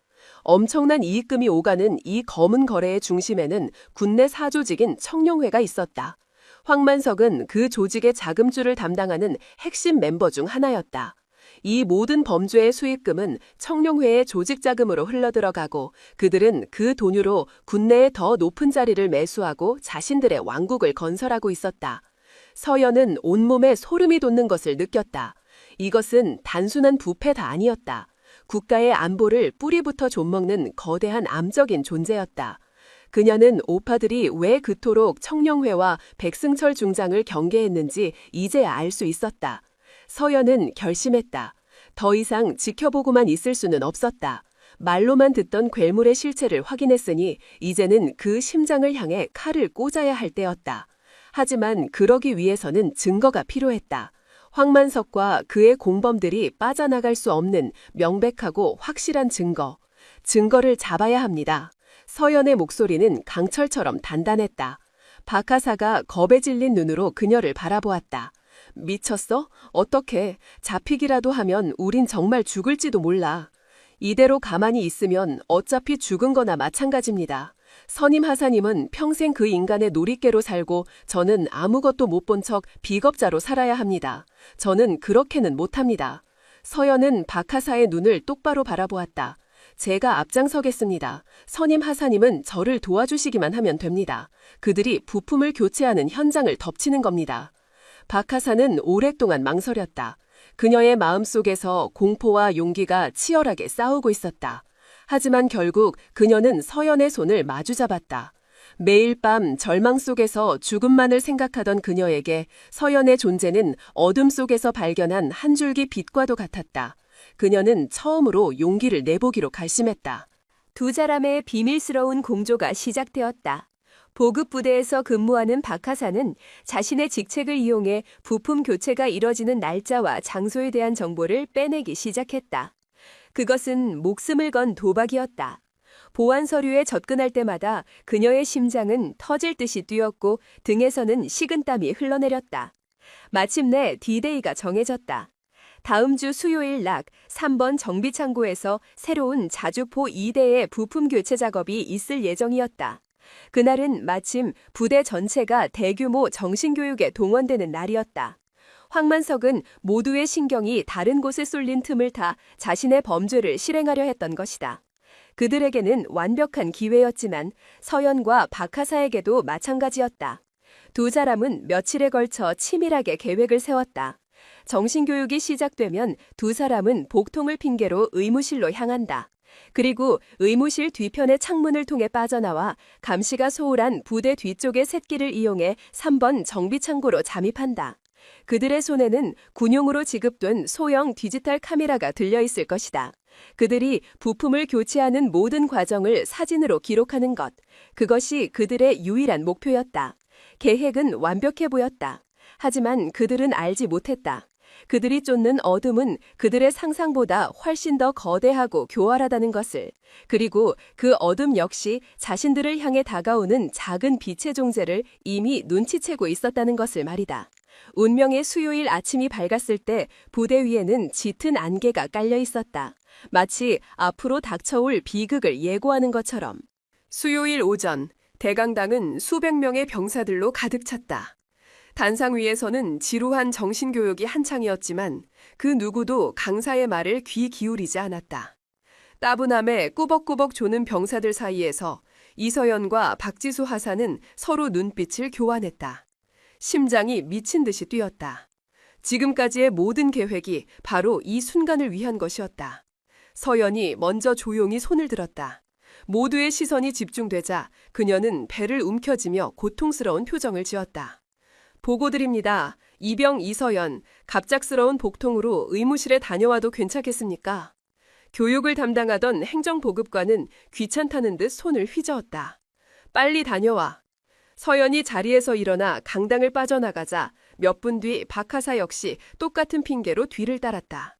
[SPEAKER 2] 엄청난 이익금이 오가는 이 검은 거래의 중심에는 군내 사조직인 청룡회가 있었다. 황만석은 그 조직의 자금줄을 담당하는 핵심 멤버 중 하나였다. 이 모든 범죄의 수익금은 청룡회의 조직 자금으로 흘러들어가고 그들은 그 돈으로 군내의 더 높은 자리를 매수하고 자신들의 왕국을 건설하고 있었다. 서연은 온몸에 소름이 돋는 것을 느꼈다. 이것은 단순한 부패가 아니었다. 국가의 안보를 뿌리부터 좀먹는 거대한 암적인 존재였다. 그녀는 오파들이 왜 그토록 청룡회와 백승철 중장을 경계했는지 이제야 알 수 있었다. 서연은 결심했다. 더 이상 지켜보고만 있을 수는 없었다. 말로만 듣던 괴물의 실체를 확인했으니 이제는 그 심장을 향해 칼을 꽂아야 할 때였다. 하지만 그러기 위해서는 증거가 필요했다. 황만석과 그의 공범들이 빠져나갈 수 없는 명백하고 확실한 증거. 증거를 잡아야 합니다. 서연의 목소리는 강철처럼 단단했다. 박하사가 겁에 질린 눈으로 그녀를 바라보았다. 미쳤어? 어떻게? 잡히기라도 하면 우린 정말 죽을지도 몰라. 이대로 가만히 있으면 어차피 죽은 거나 마찬가지입니다. 선임 하사님은 평생 그 인간의 놀이개로 살고 저는 아무것도 못 본 척 비겁자로 살아야 합니다. 저는 그렇게는 못합니다. 서연은 박하사의 눈을 똑바로 바라보았다. 제가 앞장서겠습니다. 선임 하사님은 저를 도와주시기만 하면 됩니다. 그들이 부품을 교체하는 현장을 덮치는 겁니다. 박하사는 오랫동안 망설였다. 그녀의 마음속에서 공포와 용기가 치열하게 싸우고 있었다. 하지만 결국 그녀는 서연의 손을 마주잡았다. 매일 밤 절망 속에서 죽음만을 생각하던 그녀에게 서연의 존재는 어둠 속에서 발견한 한 줄기 빛과도 같았다. 그녀는 처음으로 용기를 내보기로 결심했다.
[SPEAKER 1] 두 사람의 비밀스러운 공조가 시작되었다. 보급부대에서 근무하는 박하사는 자신의 직책을 이용해 부품 교체가 이뤄지는 날짜와 장소에 대한 정보를 빼내기 시작했다. 그것은 목숨을 건 도박이었다. 보안 서류에 접근할 때마다 그녀의 심장은 터질 듯이 뛰었고 등에서는 식은땀이 흘러내렸다. 마침내 D-Day가 정해졌다. 다음 주 수요일 낮 3번 정비창고에서 새로운 자주포 2대의 부품 교체 작업이 있을 예정이었다. 그날은 마침 부대 전체가 대규모 정신교육에 동원되는 날이었다. 황만석은 모두의 신경이 다른 곳에 쏠린 틈을 타 자신의 범죄를 실행하려 했던 것이다. 그들에게는 완벽한 기회였지만 서연과 박하사에게도 마찬가지였다. 두 사람은 며칠에 걸쳐 치밀하게 계획을 세웠다. 정신교육이 시작되면 두 사람은 복통을 핑계로 의무실로 향한다. 그리고 의무실 뒤편의 창문을 통해 빠져나와 감시가 소홀한 부대 뒤쪽의 샛길을 이용해 3번 정비창고로 잠입한다. 그들의 손에는 군용으로 지급된 소형 디지털 카메라가 들려 있을 것이다. 그들이 부품을 교체하는 모든 과정을 사진으로 기록하는 것. 그것이 그들의 유일한 목표였다. 계획은 완벽해 보였다. 하지만 그들은 알지 못했다. 그들이 쫓는 어둠은 그들의 상상보다 훨씬 더 거대하고 교활하다는 것을, 그리고 그 어둠 역시 자신들을 향해 다가오는 작은 빛의 존재를 이미 눈치채고 있었다는 것을 말이다. 운명의 수요일 아침이 밝았을 때 부대 위에는 짙은 안개가 깔려 있었다. 마치 앞으로 닥쳐올 비극을 예고하는 것처럼. 수요일 오전, 대강당은 수백 명의 병사들로 가득 찼다. 단상 위에서는 지루한 정신교육이 한창이었지만 그 누구도 강사의 말을 귀 기울이지 않았다. 따분함에 꾸벅꾸벅 조는 병사들 사이에서
[SPEAKER 2] 이서연과 박지수 하사는 서로 눈빛을 교환했다. 심장이 미친 듯이 뛰었다. 지금까지의 모든 계획이 바로 이 순간을 위한 것이었다. 서연이 먼저 조용히 손을 들었다. 모두의 시선이 집중되자 그녀는 배를 움켜쥐며 고통스러운 표정을 지었다. 보고드립니다. 이병 이서연, 갑작스러운 복통으로 의무실에 다녀와도 괜찮겠습니까? 교육을 담당하던 행정보급관은 귀찮다는 듯 손을 휘저었다. 빨리 다녀와. 서연이 자리에서 일어나 강당을 빠져나가자 몇 분 뒤 박하사 역시 똑같은 핑계로 뒤를 따랐다.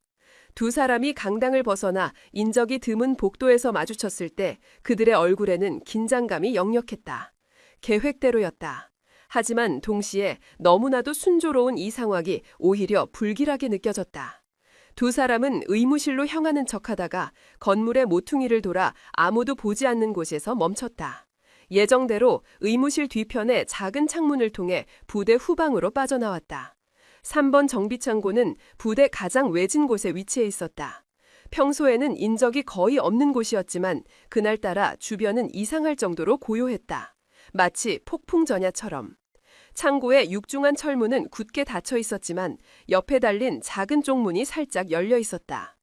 [SPEAKER 2] 두 사람이 강당을 벗어나 인적이 드문 복도에서 마주쳤을 때 그들의 얼굴에는 긴장감이 역력했다. 계획대로였다. 하지만 동시에 너무나도 순조로운 이 상황이 오히려 불길하게 느껴졌다. 두 사람은 의무실로 향하는 척하다가 건물의 모퉁이를 돌아 아무도 보지 않는 곳에서 멈췄다. 예정대로 의무실 뒤편의 작은 창문을 통해 부대 후방으로 빠져나왔다. 3번 정비창고는 부대 가장 외진 곳에 위치해 있었다. 평소에는 인적이 거의 없는 곳이었지만 그날따라 주변은 이상할 정도로 고요했다. 마치 폭풍전야처럼. 창고의 육중한 철문은 굳게 닫혀 있었지만 옆에 달린 작은 쪽문이 살짝 열려 있었다.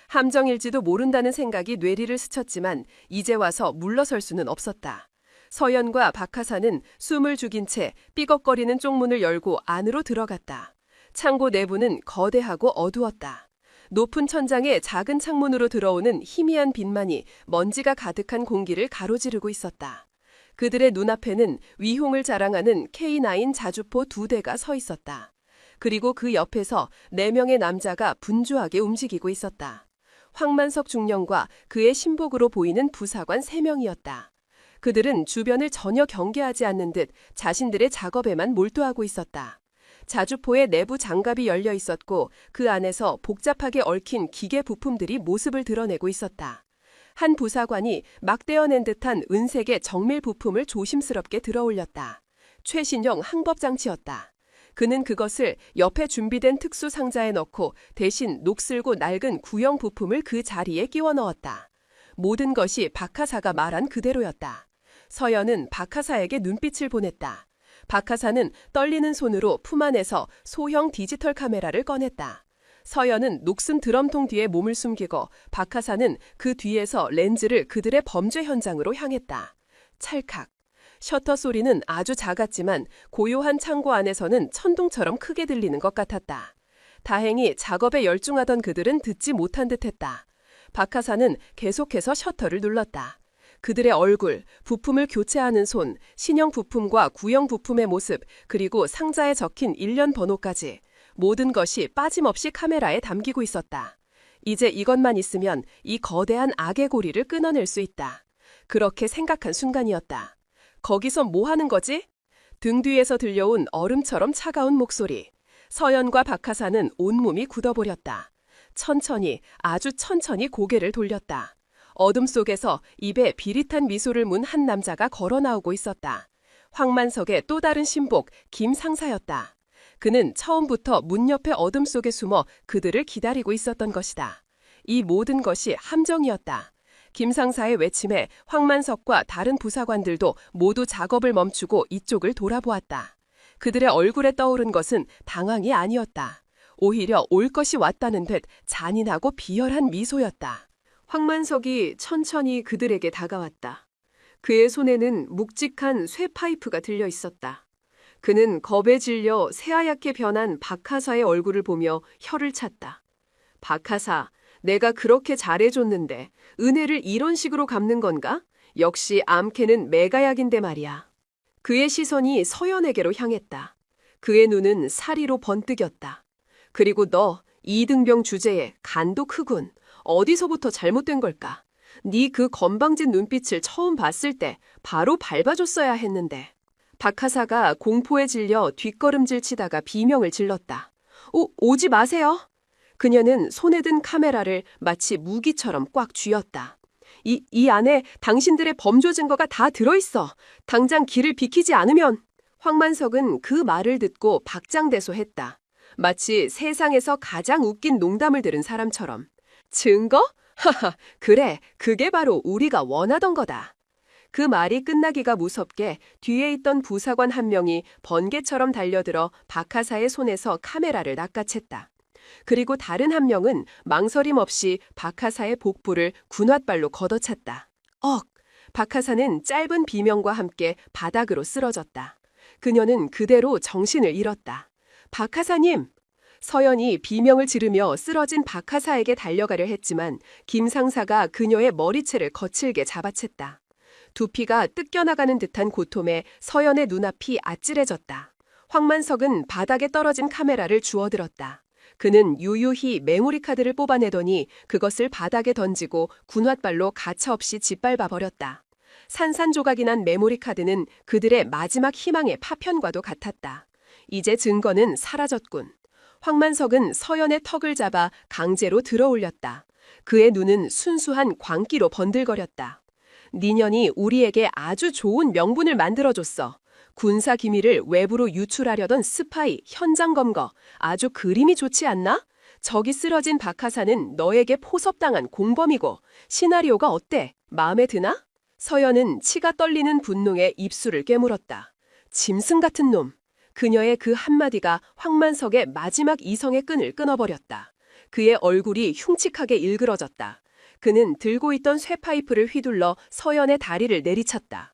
[SPEAKER 2] 함정일지도 모른다는 생각이 뇌리를 스쳤지만 이제 와서 물러설 수는 없었다. 서연과 박하사는 숨을 죽인 채 삐걱거리는 쪽문을 열고 안으로 들어갔다. 창고 내부는 거대하고 어두웠다. 높은 천장에 작은 창문으로 들어오는 희미한 빛만이 먼지가 가득한 공기를 가로지르고 있었다. 그들의 눈앞에는 위홍을 자랑하는 K9 자주포 2대가 서 있었다. 그리고 그 옆에서 4명의 남자가 분주하게 움직이고 있었다. 황만석 중령과 그의 신복으로 보이는 부사관 3명이었다. 그들은 주변을 전혀 경계하지 않는 듯 자신들의 작업에만 몰두하고 있었다. 자주포의 내부 장갑이 열려 있었고 그 안에서 복잡하게 얽힌 기계 부품들이 모습을 드러내고 있었다. 한 부사관이 막 떼어낸 듯한 은색의 정밀 부품을 조심스럽게 들어올렸다. 최신형 항법장치였다. 그는 그것을 옆에 준비된 특수 상자에 넣고 대신 녹슬고 낡은 구형 부품을 그 자리에 끼워 넣었다. 모든 것이 박하사가 말한 그대로였다. 서연은 박하사에게 눈빛을 보냈다. 박하사는 떨리는 손으로 품 안에서 소형 디지털 카메라를 꺼냈다. 서연은 녹슨 드럼통 뒤에 몸을 숨기고 박하사는 그 뒤에서 렌즈를 그들의 범죄 현장으로 향했다. 찰칵. 셔터 소리는 아주 작았지만 고요한 창고 안에서는 천둥처럼 크게 들리는 것 같았다. 다행히 작업에 열중하던 그들은 듣지 못한 듯했다. 박하사는 계속해서 셔터를 눌렀다. 그들의 얼굴, 부품을 교체하는 손, 신형 부품과 구형 부품의 모습, 그리고 상자에 적힌 일련 번호까지 모든 것이 빠짐없이 카메라에 담기고 있었다. 이제 이것만 있으면 이 거대한 악의 고리를 끊어낼 수 있다. 그렇게 생각한 순간이었다. 거기서 뭐 하는 거지? 등 뒤에서 들려온 얼음처럼 차가운 목소리. 서연과 박하사는 온몸이 굳어버렸다. 천천히, 아주 천천히 고개를 돌렸다. 어둠 속에서 입에 비릿한 미소를 문 한 남자가 걸어 나오고 있었다. 황만석의 또 다른 신복 김 상사였다. 그는 처음부터 문 옆의 어둠 속에 숨어 그들을 기다리고 있었던 것이다. 이 모든 것이 함정이었다. 김 상사의 외침에 황만석과 다른 부사관들도 모두 작업을 멈추고 이쪽을 돌아보았다. 그들의 얼굴에 떠오른 것은 당황이 아니었다. 오히려 올 것이 왔다는 듯 잔인하고 비열한 미소였다. 황만석이 천천히 그들에게 다가왔다. 그의 손에는 묵직한 쇠 파이프가 들려 있었다. 그는 겁에 질려 새하얗게 변한 박하사의 얼굴을 보며 혀를 찼다. 박하사, 내가 그렇게 잘해줬는데 은혜를 이런 식으로 갚는 건가? 역시 암캐는 매가약인데 말이야. 그의 시선이 서연에게로 향했다. 그의 눈은 사리로 번뜩였다. 그리고 너, 이등병 주제에 간도 크군. 어디서부터 잘못된 걸까? 네 그 건방진 눈빛을 처음 봤을 때 바로 밟아줬어야 했는데. 박하사가 공포에 질려 뒷걸음질 치다가 비명을 질렀다. 오지 마세요. 그녀는 손에 든 카메라를 마치 무기처럼 꽉 쥐었다. 이 안에 당신들의 범죄 증거가 다 들어있어. 당장 길을 비키지 않으면. 황만석은 그 말을 듣고 박장대소했다. 마치 세상에서 가장 웃긴 농담을 들은 사람처럼. 증거? 하하, 그래, 그게 바로 우리가 원하던 거다. 그 말이 끝나기가 무섭게 뒤에 있던 부사관 한 명이 번개처럼 달려들어 박하사의 손에서 카메라를 낚아챘다. 그리고 다른 한 명은 망설임 없이 박하사의 복부를 군홧발로 걷어찼다. 억! 박하사는 짧은 비명과 함께 바닥으로 쓰러졌다. 그녀는 그대로 정신을 잃었다. 박하사님! 서연이 비명을 지르며 쓰러진 박하사에게 달려가려 했지만 김 상사가 그녀의 머리채를 거칠게 잡아챘다. 두피가 뜯겨나가는 듯한 고통에 서연의 눈앞이 아찔해졌다. 황만석은 바닥에 떨어진 카메라를 주워들었다. 그는 유유히 메모리 카드를 뽑아내더니 그것을 바닥에 던지고 군홧발로 가차없이 짓밟아 버렸다. 산산조각이 난 메모리 카드는 그들의 마지막 희망의 파편과도 같았다. 이제 증거는 사라졌군. 황만석은 서연의 턱을 잡아 강제로 들어올렸다. 그의 눈은 순수한 광기로 번들거렸다. 니년이 우리에게 아주 좋은 명분을 만들어줬어. 군사 기밀을 외부로 유출하려던 스파이, 현장 검거, 아주 그림이 좋지 않나? 저기 쓰러진 박하사는 너에게 포섭당한 공범이고 시나리오가 어때? 마음에 드나? 서연은 치가 떨리는 분노에 입술을 깨물었다. 짐승 같은 놈. 그녀의 그 한마디가 황만석의 마지막 이성의 끈을 끊어버렸다. 그의 얼굴이 흉측하게 일그러졌다. 그는 들고 있던 쇠파이프를 휘둘러 서연의 다리를 내리쳤다.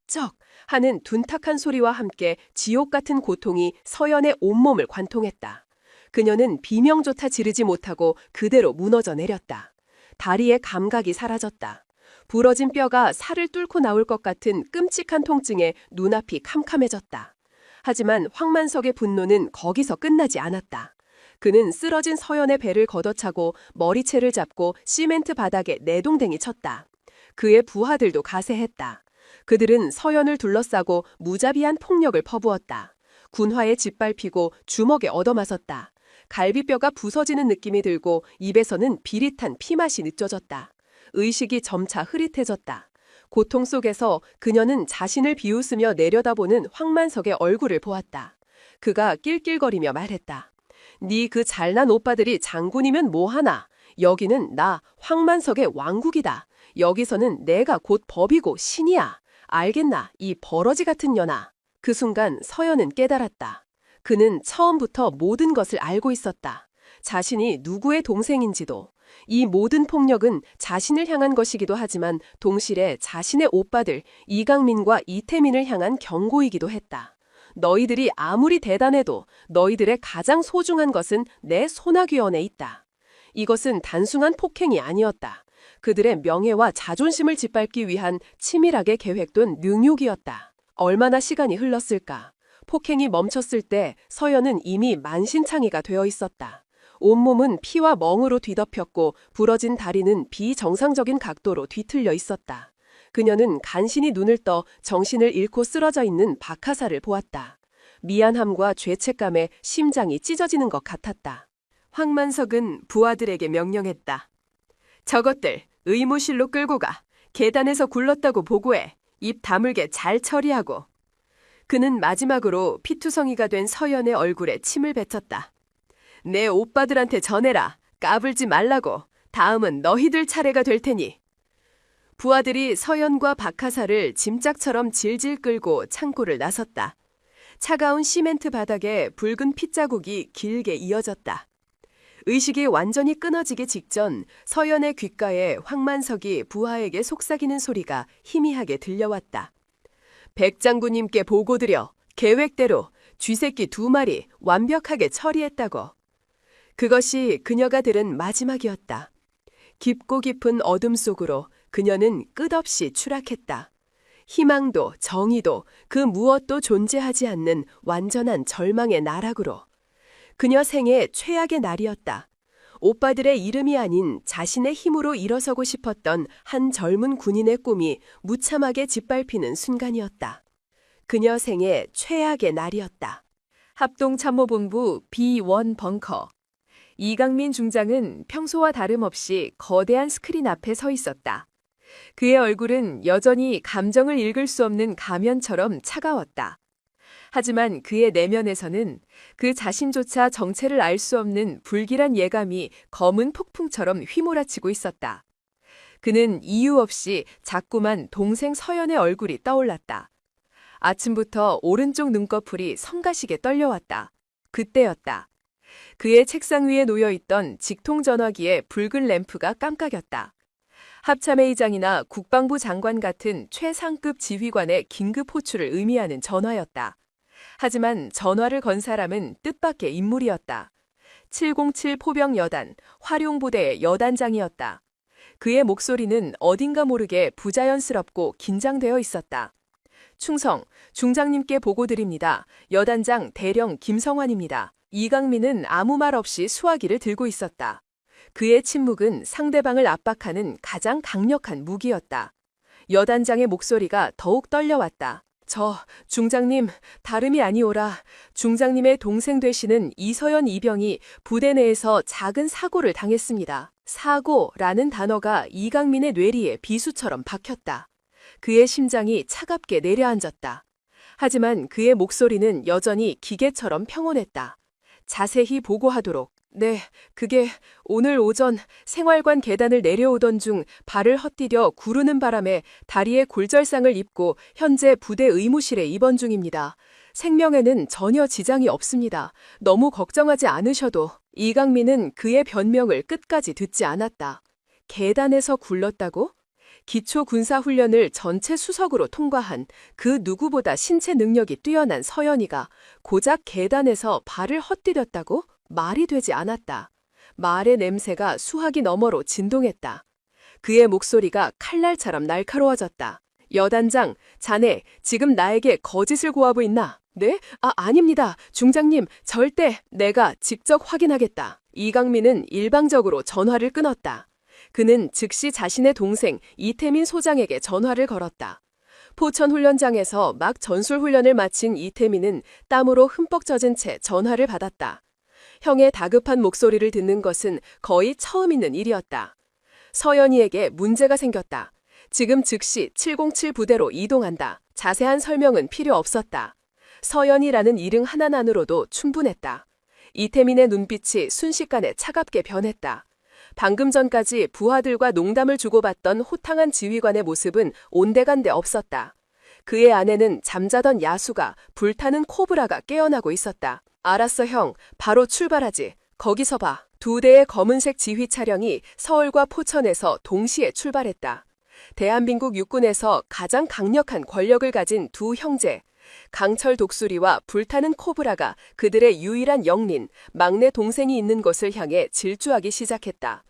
[SPEAKER 2] 쩍! 하는 둔탁한 소리와 함께 지옥 같은 고통이 서연의 온몸을 관통했다. 그녀는 비명조차 지르지 못하고 그대로 무너져 내렸다. 다리의 감각이 사라졌다. 부러진 뼈가 살을 뚫고 나올 것 같은 끔찍한 통증에 눈앞이 캄캄해졌다. 하지만 황만석의 분노는 거기서 끝나지 않았다. 그는 쓰러진 서연의 배를 걷어차고 머리채를 잡고 시멘트 바닥에 내동댕이 쳤다. 그의 부하들도 가세했다. 그들은 서연을 둘러싸고 무자비한 폭력을 퍼부었다. 군화에 짓밟히고 주먹에 얻어맞았다. 갈비뼈가 부서지는 느낌이 들고 입에서는 비릿한 피맛이 느껴졌다. 의식이 점차 흐릿해졌다. 고통 속에서 그녀는 자신을 비웃으며 내려다보는 황만석의 얼굴을 보았다. 그가 낄낄거리며 말했다. 네 그 잘난 오빠들이 장군이면 뭐하나. 여기는 나 황만석의 왕국이다. 여기서는 내가 곧 법이고 신이야. 알겠나, 이 버러지 같은 년아. 그 순간 서연은 깨달았다. 그는 처음부터 모든 것을 알고 있었다. 자신이 누구의 동생인지도. 이 모든 폭력은 자신을 향한 것이기도 하지만 동시에 자신의 오빠들 이강민과 이태민을 향한 경고이기도 했다. 너희들이 아무리 대단해도 너희들의 가장 소중한 것은 내 소나귀원에 있다. 이것은 단순한 폭행이 아니었다. 그들의 명예와 자존심을 짓밟기 위한 치밀하게 계획된 능욕이었다. 얼마나 시간이 흘렀을까? 폭행이 멈췄을 때 서연은 이미 만신창이가 되어 있었다. 온몸은 피와 멍으로 뒤덮였고 부러진 다리는 비정상적인 각도로 뒤틀려 있었다. 그녀는 간신히 눈을 떠 정신을 잃고 쓰러져 있는 박하사를 보았다. 미안함과 죄책감에 심장이 찢어지는 것 같았다. 황만석은 부하들에게 명령했다. 저것들 의무실로 끌고 가. 계단에서 굴렀다고 보고해. 입 다물게 잘 처리하고. 그는 마지막으로 피투성이가 된 서연의 얼굴에 침을 뱉었다. 내 오빠들한테 전해라. 까불지 말라고. 다음은 너희들 차례가 될 테니. 부하들이 서연과 박하사를 짐짝처럼 질질 끌고 창고를 나섰다. 차가운 시멘트 바닥에 붉은 핏자국이 길게 이어졌다. 의식이 완전히 끊어지기 직전 서연의 귓가에 황만석이 부하에게 속삭이는 소리가 희미하게 들려왔다. 백장군님께 보고드려. 계획대로 쥐새끼 2마리 완벽하게 처리했다고. 그것이 그녀가 들은 마지막이었다. 깊고 깊은 어둠 속으로 그녀는 끝없이 추락했다. 희망도 정의도 그 무엇도 존재하지 않는 완전한 절망의 나락으로. 그녀 생애 최악의 날이었다. 오빠들의 이름이 아닌 자신의 힘으로 일어서고 싶었던 한 젊은 군인의 꿈이 무참하게 짓밟히는 순간이었다. 그녀 생애 최악의 날이었다. 합동참모본부 B1 벙커. 이강민 중장은 평소와 다름없이 거대한 스크린 앞에 서 있었다. 그의 얼굴은 여전히 감정을 읽을 수 없는 가면처럼 차가웠다. 하지만 그의 내면에서는 그 자신조차 정체를 알 수 없는 불길한 예감이 검은 폭풍처럼 휘몰아치고 있었다.
[SPEAKER 1] 그는 이유 없이 자꾸만 동생 서연의 얼굴이 떠올랐다. 아침부터 오른쪽 눈꺼풀이 성가시게 떨려왔다. 그때였다. 그의 책상 위에 놓여있던 직통전화기의 붉은 램프가 깜깜였다. 합참회의장이나 국방부 장관 같은 최상급 지휘관의 긴급 호출을 의미하는 전화였다. 하지만 전화를 건 사람은 뜻밖의 인물이었다. 707 포병 여단, 화룡부대의 여단장이었다. 그의 목소리는 어딘가 모르게 부자연스럽고 긴장되어 있었다. 충성, 중장님께 보고드립니다. 여단장 대령 김성환입니다. 이강민은 아무 말 없이 수화기를 들고 있었다. 그의 침묵은 상대방을 압박하는 가장 강력한 무기였다. 여단장의 목소리가 더욱 떨려왔다. 중장님, 다름이 아니오라. 중장님의 동생 되시는 이서연 이병이 부대 내에서 작은 사고를 당했습니다. 사고라는 단어가 이강민의 뇌리에 비수처럼 박혔다. 그의 심장이 차갑게 내려앉았다. 하지만 그의 목소리는 여전히 기계처럼 평온했다. 자세히 보고하도록. 네, 그게 오늘 오전 생활관 계단을 내려오던 중 발을 헛디뎌 구르는 바람에 다리에 골절상을 입고 현재 부대 의무실에 입원 중입니다. 생명에는 전혀 지장이 없습니다. 너무 걱정하지 않으셔도. 이강민은 그의 변명을 끝까지 듣지 않았다. 계단에서 굴렀다고? 기초군사훈련을 전체 수석으로 통과한 그 누구보다 신체 능력이 뛰어난 서연이가 고작 계단에서 발을 헛디뎠다고? 말이 되지 않았다. 말의 냄새가 수화기 너머로 진동했다. 그의 목소리가 칼날처럼 날카로워졌다. 여단장, 자네 지금 나에게 거짓을 고하고 있나? 네? 아닙니다. 중장님, 절대 내가 직접 확인하겠다. 이강민은 일방적으로 전화를 끊었다. 그는 즉시 자신의 동생 이태민 소장에게 전화를 걸었다. 포천훈련장에서 막 전술훈련을 마친 이태민은 땀으로 흠뻑 젖은 채 전화를 받았다. 형의 다급한 목소리를 듣는 것은 거의 처음 있는 일이었다. 서연이에게 문제가 생겼다. 지금 즉시 707 부대로 이동한다. 자세한 설명은 필요 없었다. 서연이라는 이름 하나만으로도 충분했다. 이태민의 눈빛이 순식간에 차갑게 변했다. 방금 전까지 부하들과 농담을 주고받던 호탕한 지휘관의 모습은 온데간데 없었다. 그의 안에는 잠자던 야수가 불타는 코브라가 깨어나고 있었다. 알았어 형, 바로 출발하지. 거기서 봐. 2대의 검은색 지휘 차량이 서울과 포천에서 동시에 출발했다. 대한민국 육군에서 가장 강력한 권력을 가진 두 형제, 강철 독수리와 불타는 코브라가 그들의 유일한 영린, 막내 동생이 있는 곳을 향해 질주하기 시작했다.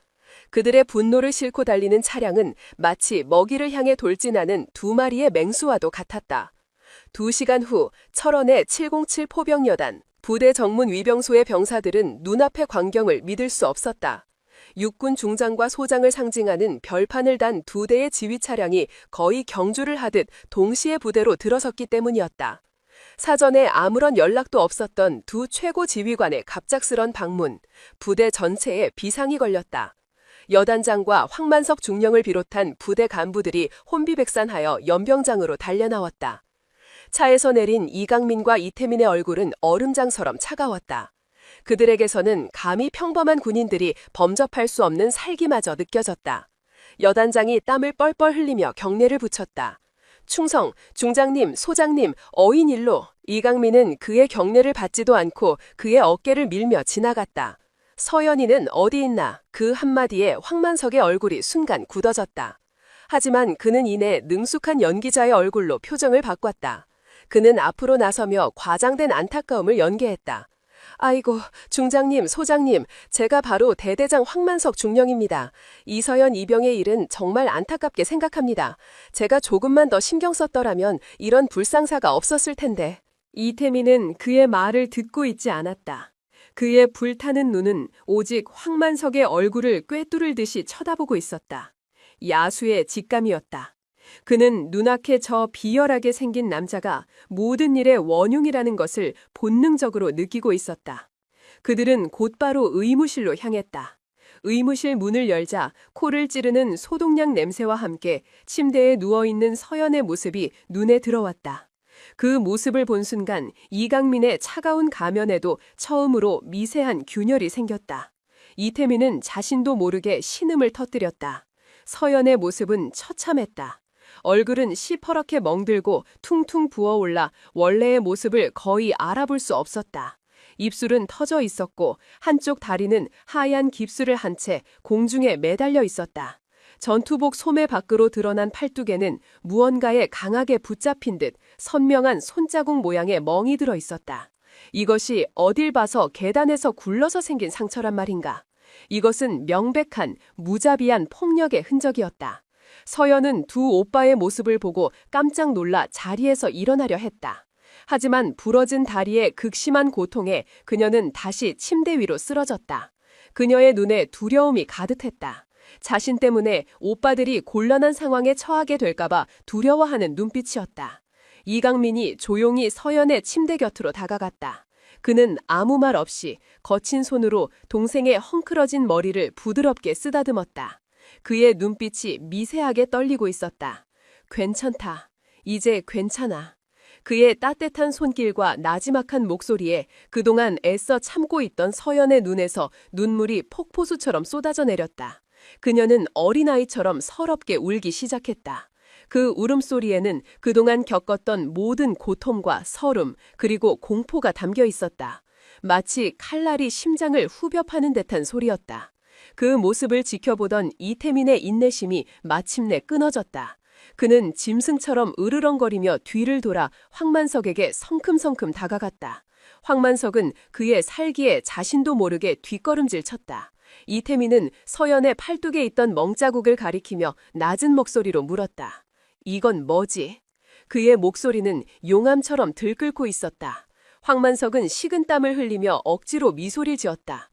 [SPEAKER 1] 그들의 분노를 싣고 달리는 차량은 마치 먹이를 향해 돌진하는 2마리의 맹수와도 같았다. 2시간 후 철원의 707 포병여단, 부대 정문 위병소의 병사들은 눈앞의 광경을 믿을 수 없었다. 육군 중장과 소장을 상징하는 별판을 단 2대의 지휘 차량이 거의 경주를 하듯 동시에 부대로 들어섰기 때문이었다. 사전에 아무런 연락도 없었던 두 최고 지휘관의 갑작스런 방문, 부대 전체에 비상이 걸렸다. 여단장과 황만석 중령을 비롯한 부대 간부들이 혼비백산하여 연병장으로 달려나왔다. 차에서 내린 이강민과 이태민의 얼굴은 얼음장처럼 차가웠다. 그들에게서는 감히 평범한 군인들이 범접할 수 없는 살기마저 느껴졌다. 여단장이 땀을 뻘뻘 흘리며 경례를 붙였다. 충성, 중장님, 소장님, 어인일로. 이강민은 그의 경례를 받지도 않고 그의 어깨를 밀며 지나갔다. 서연이는 어디 있나? 그 한마디에 황만석의 얼굴이 순간 굳어졌다. 하지만 그는 이내 능숙한 연기자의 얼굴로 표정을 바꿨다. 그는 앞으로 나서며 과장된 안타까움을 연기했다. 아이고, 중장님, 소장님, 제가 바로 대대장 황만석 중령입니다. 이서연 이병의 일은 정말 안타깝게 생각합니다. 제가 조금만 더 신경 썼더라면 이런 불상사가 없었을 텐데. 이태민은 그의 말을 듣고 있지 않았다. 그의 불타는 눈은 오직 황만석의 얼굴을 꿰뚫을 듯이 쳐다보고 있었다. 야수의 직감이었다. 그는 눈앞에 저 비열하게 생긴 남자가 모든 일의 원흉이라는 것을 본능적으로 느끼고 있었다. 그들은 곧바로 의무실로 향했다. 의무실 문을 열자 코를 찌르는 소독약 냄새와 함께 침대에 누워있는 서연의 모습이 눈에 들어왔다. 그 모습을 본 순간 이강민의 차가운 가면에도 처음으로 미세한 균열이 생겼다. 이태민은 자신도 모르게 신음을 터뜨렸다.
[SPEAKER 2] 서연의 모습은 처참했다. 얼굴은 시퍼렇게 멍들고 퉁퉁 부어올라 원래의 모습을 거의 알아볼 수 없었다. 입술은 터져 있었고 한쪽 다리는 하얀 깁스를 한 채 공중에 매달려 있었다. 전투복 소매 밖으로 드러난 팔뚝에는 무언가에 강하게 붙잡힌 듯 선명한 손자국 모양의 멍이 들어 있었다. 이것이 어딜 봐서 계단에서 굴러서 생긴 상처란 말인가. 이것은 명백한 무자비한 폭력의 흔적이었다. 서연은 두 오빠의 모습을 보고 깜짝 놀라 자리에서 일어나려 했다. 하지만 부러진 다리의 극심한 고통에 그녀는 다시 침대 위로 쓰러졌다. 그녀의 눈에 두려움이 가득했다. 자신 때문에 오빠들이 곤란한 상황에 처하게 될까봐 두려워하는 눈빛이었다. 이강민이 조용히 서연의 침대 곁으로 다가갔다. 그는 아무 말 없이 거친 손으로 동생의 헝클어진 머리를 부드럽게 쓰다듬었다. 그의 눈빛이 미세하게 떨리고 있었다. 괜찮다. 이제 괜찮아. 그의 따뜻한 손길과 나지막한 목소리에 그동안 애써 참고 있던 서연의 눈에서 눈물이 폭포수처럼 쏟아져 내렸다. 그녀는 어린아이처럼 서럽게 울기 시작했다. 그 울음소리에는 그동안 겪었던 모든 고통과 서름 그리고 공포가 담겨 있었다. 마치 칼날이 심장을 후벼 파는 듯한 소리였다. 그 모습을 지켜보던 이태민의 인내심이 마침내 끊어졌다. 그는 짐승처럼 으르렁거리며 뒤를 돌아 황만석에게 성큼성큼 다가갔다. 황만석은 그의 살기에 자신도 모르게 뒷걸음질 쳤다. 이태민은 서연의 팔뚝에 있던 멍자국을 가리키며 낮은 목소리로 물었다. 이건 뭐지? 그의 목소리는 용암처럼 들끓고 있었다. 황만석은 식은땀을 흘리며 억지로 미소를 지었다.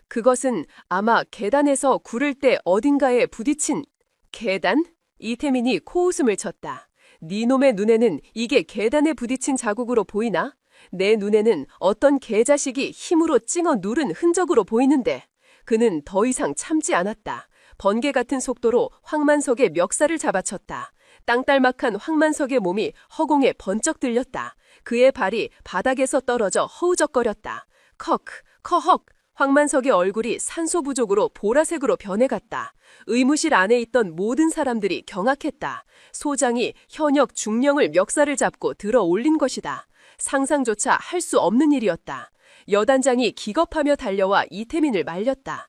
[SPEAKER 2] 그것은 아마 계단에서 구를 때 어딘가에 부딪힌 계단? 이태민이 코웃음을 쳤다. 네 놈의 눈에는 이게 계단에 부딪힌 자국으로 보이나? 내 눈에는 어떤 개자식이 힘으로 찡어 누른 흔적으로 보이는데. 그는 더 이상 참지 않았다. 번개 같은 속도로 황만석의 멱살을 잡아쳤다. 땅딸막한 황만석의 몸이 허공에 번쩍 들렸다. 그의 발이 바닥에서 떨어져 허우적거렸다. 커헉. 황만석의 얼굴이 산소 부족으로 보라색으로 변해갔다. 의무실 안에 있던 모든 사람들이 경악했다. 소장이 현역 중령을 멱살을 잡고 들어 올린 것이다. 상상조차 할 수 없는 일이었다. 여단장이 기겁하며 달려와 이태민을 말렸다.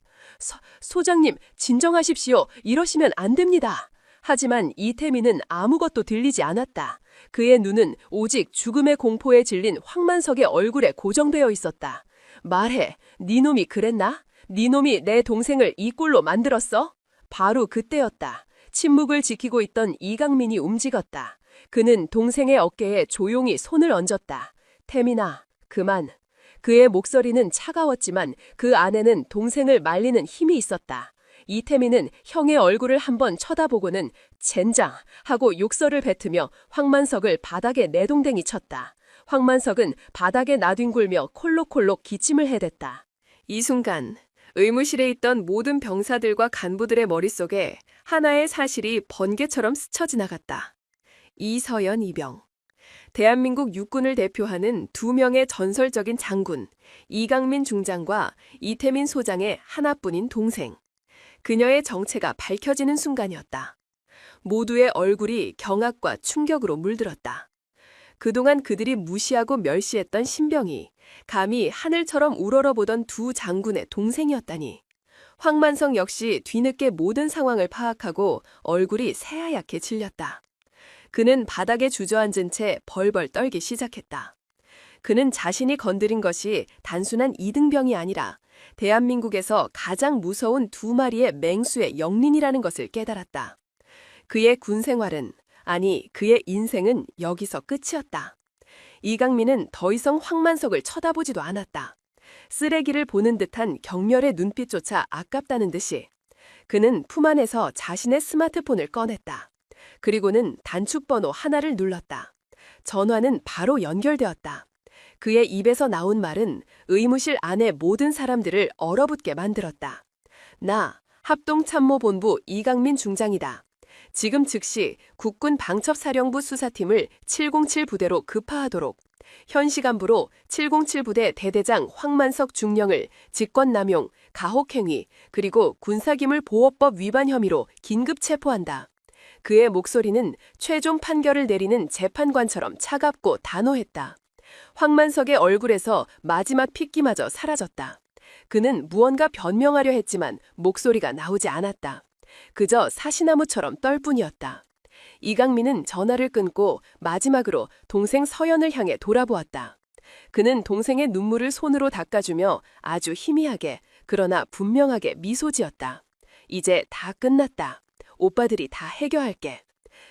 [SPEAKER 2] 소장님, 진정하십시오. 이러시면 안 됩니다. 하지만 이태민은 아무것도 들리지 않았다. 그의 눈은 오직 죽음의 공포에 질린 황만석의 얼굴에 고정되어 있었다. 말해, 네 놈이 그랬나? 네 놈이 내 동생을 이 꼴로 만들었어? 바로 그때였다. 침묵을 지키고 있던 이강민이 움직였다. 그는 동생의 어깨에 조용히 손을 얹었다. 태민아, 그만. 그의 목소리는 차가웠지만 그 안에는 동생을 말리는 힘이 있었다. 이태민은 형의 얼굴을 한번 쳐다보고는 젠장 하고 욕설을 뱉으며 황만석을 바닥에 내동댕이 쳤다. 황만석은 바닥에 나뒹굴며 콜록콜록 기침을 해댔다. 이 순간 의무실에 있던 모든 병사들과 간부들의 머릿속에 하나의 사실이 번개처럼 스쳐 지나갔다. 이서연 이병. 대한민국 육군을 대표하는 두 명의 전설적인 장군, 이강민 중장과 이태민 소장의 하나뿐인 동생. 그녀의 정체가 밝혀지는 순간이었다. 모두의 얼굴이 경악과 충격으로 물들었다. 그동안 그들이 무시하고 멸시했던 신병이 감히 하늘처럼 우러러보던 두 장군의 동생이었다니. 황만석 역시 뒤늦게 모든 상황을 파악하고 얼굴이 새하얗게 질렸다. 그는 바닥에 주저앉은 채 벌벌 떨기 시작했다. 그는 자신이 건드린 것이 단순한 이등병이 아니라 대한민국에서 가장 무서운 두 마리의 맹수의 영린이라는 것을 깨달았다. 그의 군 생활은, 아니 그의 인생은 여기서 끝이었다. 이강민은 더 이상 황만석을 쳐다보지도 않았다. 쓰레기를 보는 듯한 경멸의 눈빛조차 아깝다는 듯이. 그는 품 안에서 자신의 스마트폰을 꺼냈다. 그리고는 단축번호 하나를 눌렀다. 전화는 바로 연결되었다. 그의 입에서 나온 말은 의무실 안의 모든 사람들을 얼어붙게 만들었다. 나, 합동참모본부 이강민 중장이다. 지금 즉시 국군 방첩사령부 수사팀을 707 부대로 급파하도록. 현 시간부로 707부대 대대장 황만석 중령을 직권남용, 가혹행위, 그리고 군사기물보호법 위반 혐의로 긴급 체포한다. 그의 목소리는 최종 판결을 내리는 재판관처럼 차갑고 단호했다. 황만석의 얼굴에서 마지막 핏기마저 사라졌다. 그는 무언가 변명하려 했지만 목소리가 나오지 않았다. 그저 사시나무처럼 떨 뿐이었다. 이강민은 전화를 끊고 마지막으로 동생 서연을 향해 돌아보았다. 그는 동생의 눈물을 손으로 닦아주며 아주 희미하게 그러나 분명하게 미소 지었다. 이제 다 끝났다. 오빠들이 다 해결할게.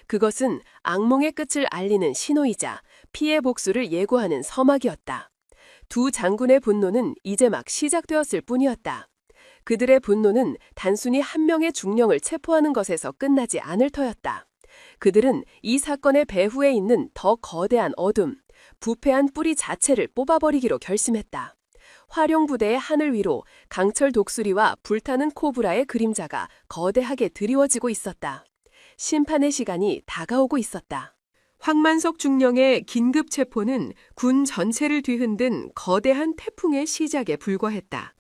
[SPEAKER 2] 그것은 악몽의 끝을 알리는 신호이자 피해 복수를 예고하는 서막이었다. 두 장군의 분노는 이제 막 시작되었을 뿐이었다. 그들의 분노는 단순히 한 명의 중령을 체포하는 것에서 끝나지 않을 터였다. 그들은 이 사건의 배후에 있는 더 거대한 어둠, 부패한 뿌리 자체를 뽑아버리기로 결심했다. 화룡부대의 하늘 위로 강철 독수리와 불타는 코브라의 그림자가 거대하게 드리워지고 있었다. 심판의 시간이 다가오고 있었다. 황만석 중령의 긴급 체포는 군 전체를 뒤흔든 거대한 태풍의 시작에 불과했다.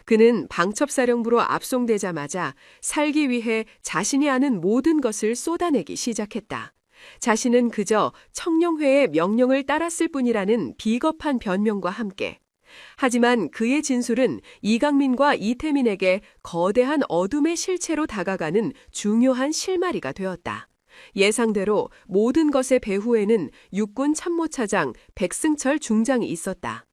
[SPEAKER 2] 그는 방첩사령부로 압송되자마자 살기 위해 자신이 아는 모든 것을 쏟아내기 시작했다. 자신은 그저 청룡회의 명령을 따랐을 뿐이라는 비겁한 변명과 함께. 하지만 그의 진술은 이강민과 이태민에게 거대한 어둠의 실체로 다가가는 중요한 실마리가 되었다. 예상대로 모든 것의 배후에는 육군 참모차장 백승철 중장이 있었다.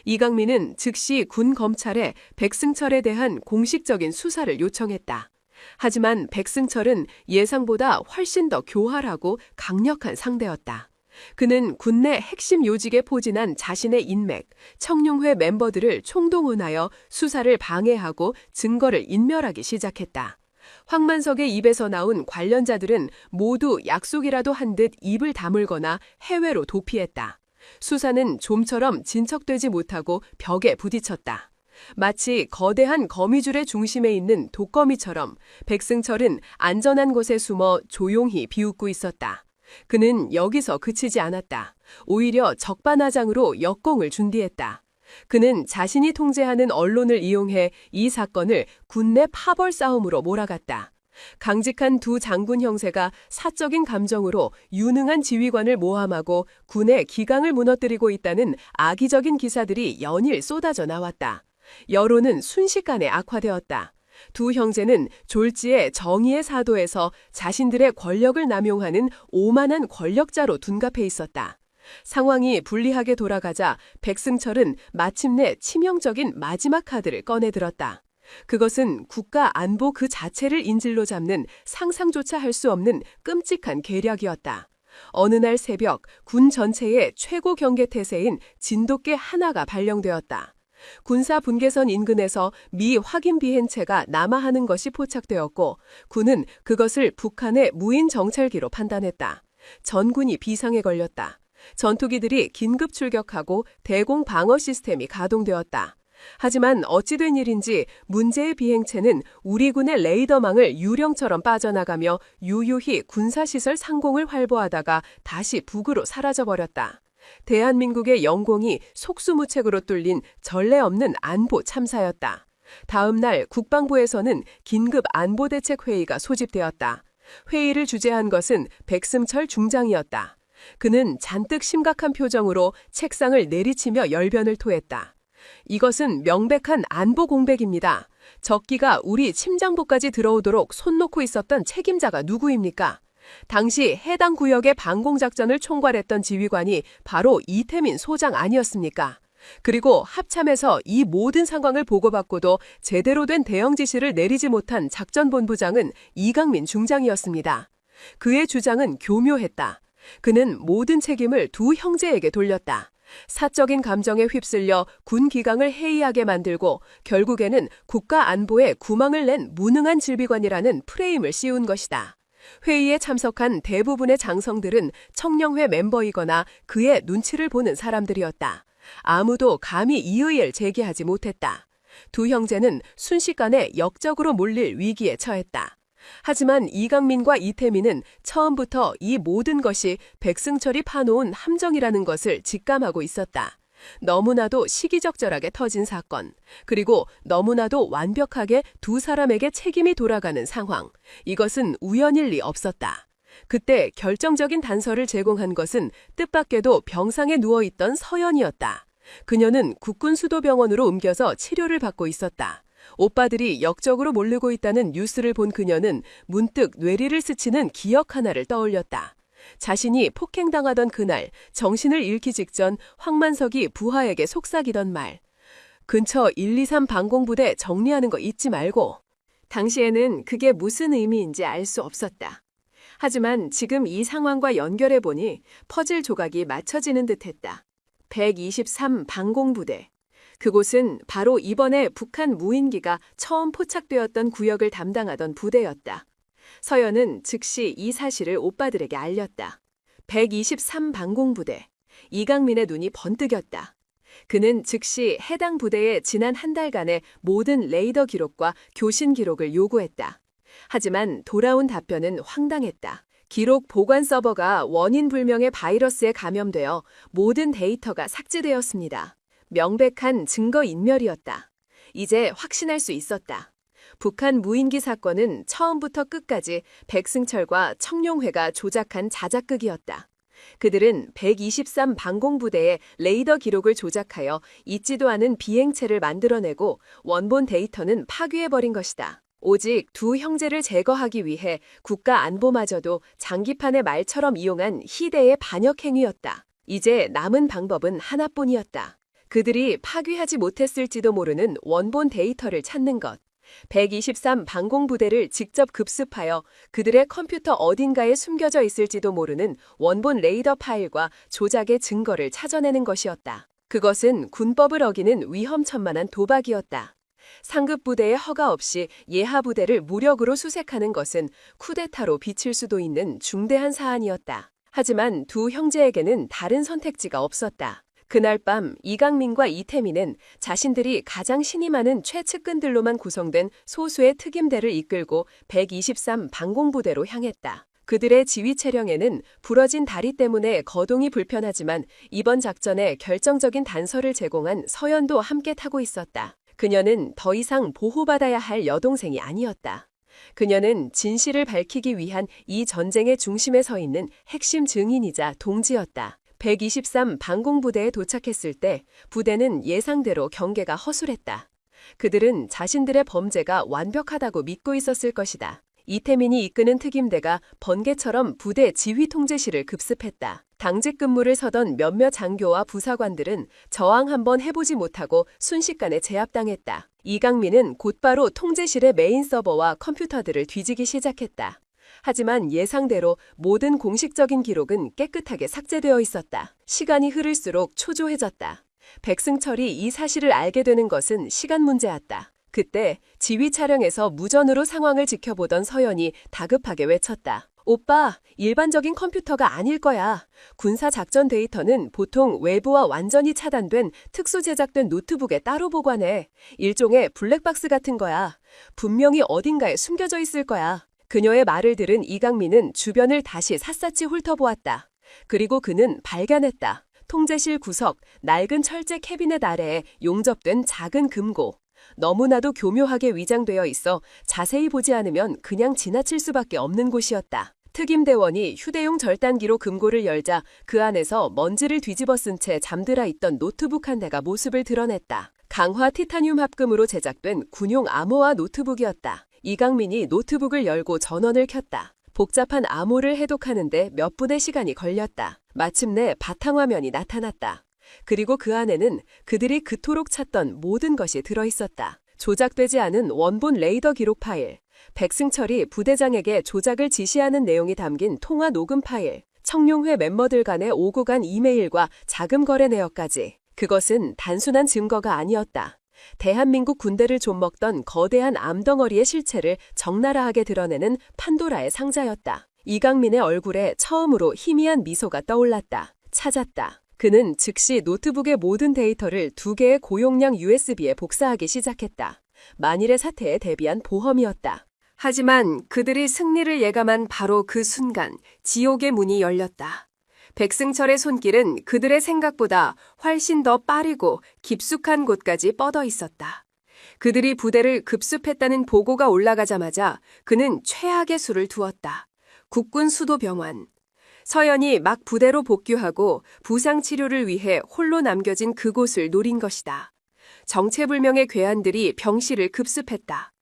[SPEAKER 2] 이강민은 즉시 군 검찰에 백승철에 대한 공식적인 수사를 요청했다. 하지만 백승철은 예상보다 훨씬 더 교활하고 강력한 상대였다. 그는 군내 핵심 요직에 포진한 자신의 인맥, 청룡회 멤버들을 총동원하여 수사를 방해하고 증거를 인멸하기 시작했다. 황만석의 입에서 나온 관련자들은 모두 약속이라도 한 듯 입을 다물거나 해외로 도피했다. 수사는 좀처럼 진척되지 못하고 벽에 부딪혔다. 마치 거대한 거미줄의 중심에 있는 독거미처럼 백승철은 안전한 곳에 숨어 조용히 비웃고 있었다. 그는 여기서 그치지 않았다. 오히려 적반하장으로 역공을 준비했다. 그는 자신이 통제하는 언론을 이용해 이 사건을 군내 파벌 싸움으로 몰아갔다. 강직한 두 장군 형제가 사적인 감정으로 유능한 지휘관을 모함하고 군의 기강을 무너뜨리고 있다는 악의적인 기사들이 연일 쏟아져 나왔다. 여론은 순식간에 악화되었다. 두 형제는 졸지에 정의의 사도에서 자신들의 권력을 남용하는 오만한 권력자로 둔갑해 있었다. 상황이 불리하게 돌아가자 백승철은 마침내 치명적인 마지막 카드를 꺼내들었다. 그것은 국가 안보 그 자체를 인질로 잡는 상상조차 할 수 없는 끔찍한 계략이었다. 어느 날 새벽 군 전체의 최고 경계 태세인 진돗개 하나가 발령되었다. 군사 분계선 인근에서 미 확인 비행체가 남하하는 것이 포착되었고 군은 그것을 북한의 무인 정찰기로 판단했다. 전군이 비상에 걸렸다. 전투기들이 긴급 출격하고 대공 방어 시스템이 가동되었다. 하지만 어찌된 일인지 문제의 비행체는 우리 군의 레이더망을 유령처럼 빠져나가며 유유히 군사시설 상공을 활보하다가 다시 북으로 사라져버렸다. 대한민국의 영공이 속수무책으로 뚫린 전례 없는 안보 참사였다. 다음 날 국방부에서는 긴급 안보대책회의가 소집되었다. 회의를 주재한 것은 백승철 중장이었다. 그는 잔뜩 심각한 표정으로 책상을 내리치며 열변을 토했다. 이것은 명백한 안보 공백입니다. 적기가 우리 침장부까지 들어오도록 손 놓고 있었던 책임자가 누구입니까? 당시 해당 구역의 방공작전을 총괄했던 지휘관이 바로 이태민 소장 아니었습니까? 그리고 합참에서 이 모든 상황을 보고받고도 제대로 된 대응 지시를 내리지 못한 작전본부장은 이강민 중장이었습니다. 그의 주장은 교묘했다. 그는 모든 책임을 두 형제에게 돌렸다. 사적인 감정에 휩쓸려 군 기강을 해이하게 만들고 결국에는 국가 안보에 구멍을 낸 무능한 지휘관이라는 프레임을 씌운 것이다. 회의에 참석한 대부분의 장성들은 청룡회 멤버이거나 그의 눈치를 보는 사람들이었다. 아무도 감히 이의를 제기하지 못했다. 두 형제는 순식간에 역적으로 몰릴 위기에 처했다. 하지만 이강민과 이태민은 처음부터 이 모든 것이 백승철이 파놓은 함정이라는 것을 직감하고 있었다. 너무나도 시기적절하게 터진 사건, 그리고 너무나도 완벽하게 두 사람에게 책임이 돌아가는 상황. 이것은 우연일 리 없었다. 그때 결정적인 단서를 제공한 것은 뜻밖에도 병상에 누워있던 서연이었다. 그녀는 국군수도병원으로 옮겨서 치료를 받고 있었다. 오빠들이 역적으로 몰리고 있다는 뉴스를 본 그녀는 문득 뇌리를 스치는 기억 하나를 떠올렸다. 자신이 폭행당하던 그날 정신을 잃기 직전 황만석이 부하에게 속삭이던 말. 근처 123 방공부대 정리하는 거 잊지 말고. 당시에는 그게 무슨 의미인지 알 수 없었다. 하지만 지금 이 상황과 연결해보니 퍼즐 조각이 맞춰지는 듯했다. 123 방공부대. 그곳은 바로 이번에 북한 무인기가 처음 포착되었던 구역을 담당하던 부대였다. 서연은 즉시 이 사실을 오빠들에게 알렸다. 123 방공부대. 이강민의 눈이 번뜩였다. 그는 즉시 해당 부대의 지난 한 달간의 모든 레이더 기록과 교신 기록을 요구했다. 하지만 돌아온 답변은 황당했다. 기록 보관 서버가 원인 불명의 바이러스에 감염되어 모든 데이터가 삭제되었습니다. 명백한 증거인멸이었다. 이제 확신할 수 있었다. 북한 무인기 사건은 처음부터 끝까지 백승철과 청룡회가 조작한 자작극이었다. 그들은 123 방공부대의 레이더 기록을 조작하여 잊지도 않은 비행체를 만들어내고 원본 데이터는 파괴해버린 것이다. 오직 두 형제를 제거하기 위해 국가안보마저도 장기판의 말처럼 이용한 희대의 반역 행위였다. 이제 남은 방법은 하나뿐이었다. 그들이 파괴하지 못했을지도 모르는 원본 데이터를 찾는 것. 123 방공부대를 직접 급습하여 그들의 컴퓨터 어딘가에 숨겨져 있을지도 모르는 원본 레이더 파일과 조작의 증거를 찾아내는 것이었다. 그것은 군법을 어기는 위험천만한 도박이었다. 상급 부대의 허가 없이 예하 부대를 무력으로 수색하는 것은 쿠데타로 비칠 수도 있는 중대한 사안이었다. 하지만 두 형제에게는 다른 선택지가 없었다. 그날 밤 이강민과 이태민은 자신들이 가장 신이 많은 최측근들로만 구성된 소수의 특임대를 이끌고 123 방공부대로 향했다. 그들의 지휘 체령에는 부러진 다리 때문에 거동이 불편하지만 이번 작전에 결정적인 단서를 제공한 서연도 함께 타고 있었다. 그녀는 더 이상 보호받아야 할 여동생이 아니었다. 그녀는 진실을 밝히기 위한 이 전쟁의 중심에 서 있는 핵심 증인이자 동지였다. 123 방공부대에 도착했을 때 부대는 예상대로 경계가 허술했다. 그들은 자신들의 범죄가 완벽하다고 믿고 있었을 것이다. 이태민이 이끄는 특임대가 번개처럼 부대 지휘 통제실을 급습했다. 당직 근무를 서던 몇몇 장교와 부사관들은 저항 한번 해보지 못하고 순식간에 제압당했다. 이강민은 곧바로 통제실의 메인 서버와 컴퓨터들을 뒤지기 시작했다. 하지만 예상대로 모든 공식적인 기록은 깨끗하게 삭제되어 있었다. 시간이 흐를수록 초조해졌다. 백승철이 이 사실을 알게 되는 것은 시간 문제였다. 그때 지휘 차량에서 무전으로 상황을 지켜보던 서연이 다급하게 외쳤다. 오빠, 일반적인 컴퓨터가 아닐 거야. 군사 작전 데이터는 보통 외부와 완전히 차단된 특수 제작된 노트북에 따로 보관해. 일종의 블랙박스 같은 거야. 분명히 어딘가에 숨겨져 있을 거야. 그녀의 말을 들은 이강민은 주변을 다시 샅샅이 훑어보았다. 그리고 그는 발견했다. 통제실 구석, 낡은 철제 캐비넷 아래에 용접된 작은 금고. 너무나도 교묘하게 위장되어 있어 자세히 보지 않으면 그냥 지나칠 수밖에 없는 곳이었다. 특임대원이 휴대용 절단기로 금고를 열자 그 안에서 먼지를 뒤집어 쓴 채 잠들어 있던 노트북 한 대가 모습을 드러냈다. 강화 티타늄 합금으로 제작된 군용 암호화 노트북이었다. 이강민이 노트북을 열고 전원을 켰다. 복잡한 암호를 해독하는데 몇 분의 시간이 걸렸다. 마침내 바탕화면이 나타났다. 그리고 그 안에는 그들이 그토록 찾던 모든 것이 들어있었다. 조작되지 않은 원본 레이더 기록 파일, 백승철이 부대장에게 조작을 지시하는 내용이 담긴 통화 녹음 파일, 청룡회 멤버들 간의 오고 간 이메일과 자금 거래 내역까지. 그것은 단순한 증거가 아니었다. 대한민국 군대를 좀먹던 거대한 암덩어리의 실체를 적나라하게 드러내는 판도라의 상자였다. 이강민의 얼굴에 처음으로 희미한 미소가 떠올랐다. 찾았다. 그는 즉시 노트북의 모든 데이터를 2개의 고용량 USB에 복사하기 시작했다. 만일의 사태에 대비한 보험이었다. 하지만 그들이 승리를 예감한 바로 그 순간 지옥의 문이 열렸다. 백승철의 손길은 그들의 생각보다 훨씬 더 빠르고 깊숙한 곳까지 뻗어 있었다. 그들이 부대를 급습했다는 보고가 올라가자마자 그는 최악의 수를 두었다. 국군 수도병원. 서연이 막 부대로 복귀하고 부상 치료를 위해 홀로 남겨진 그곳을 노린 것이다. 정체불명의 괴한들이 병실을 급습했다.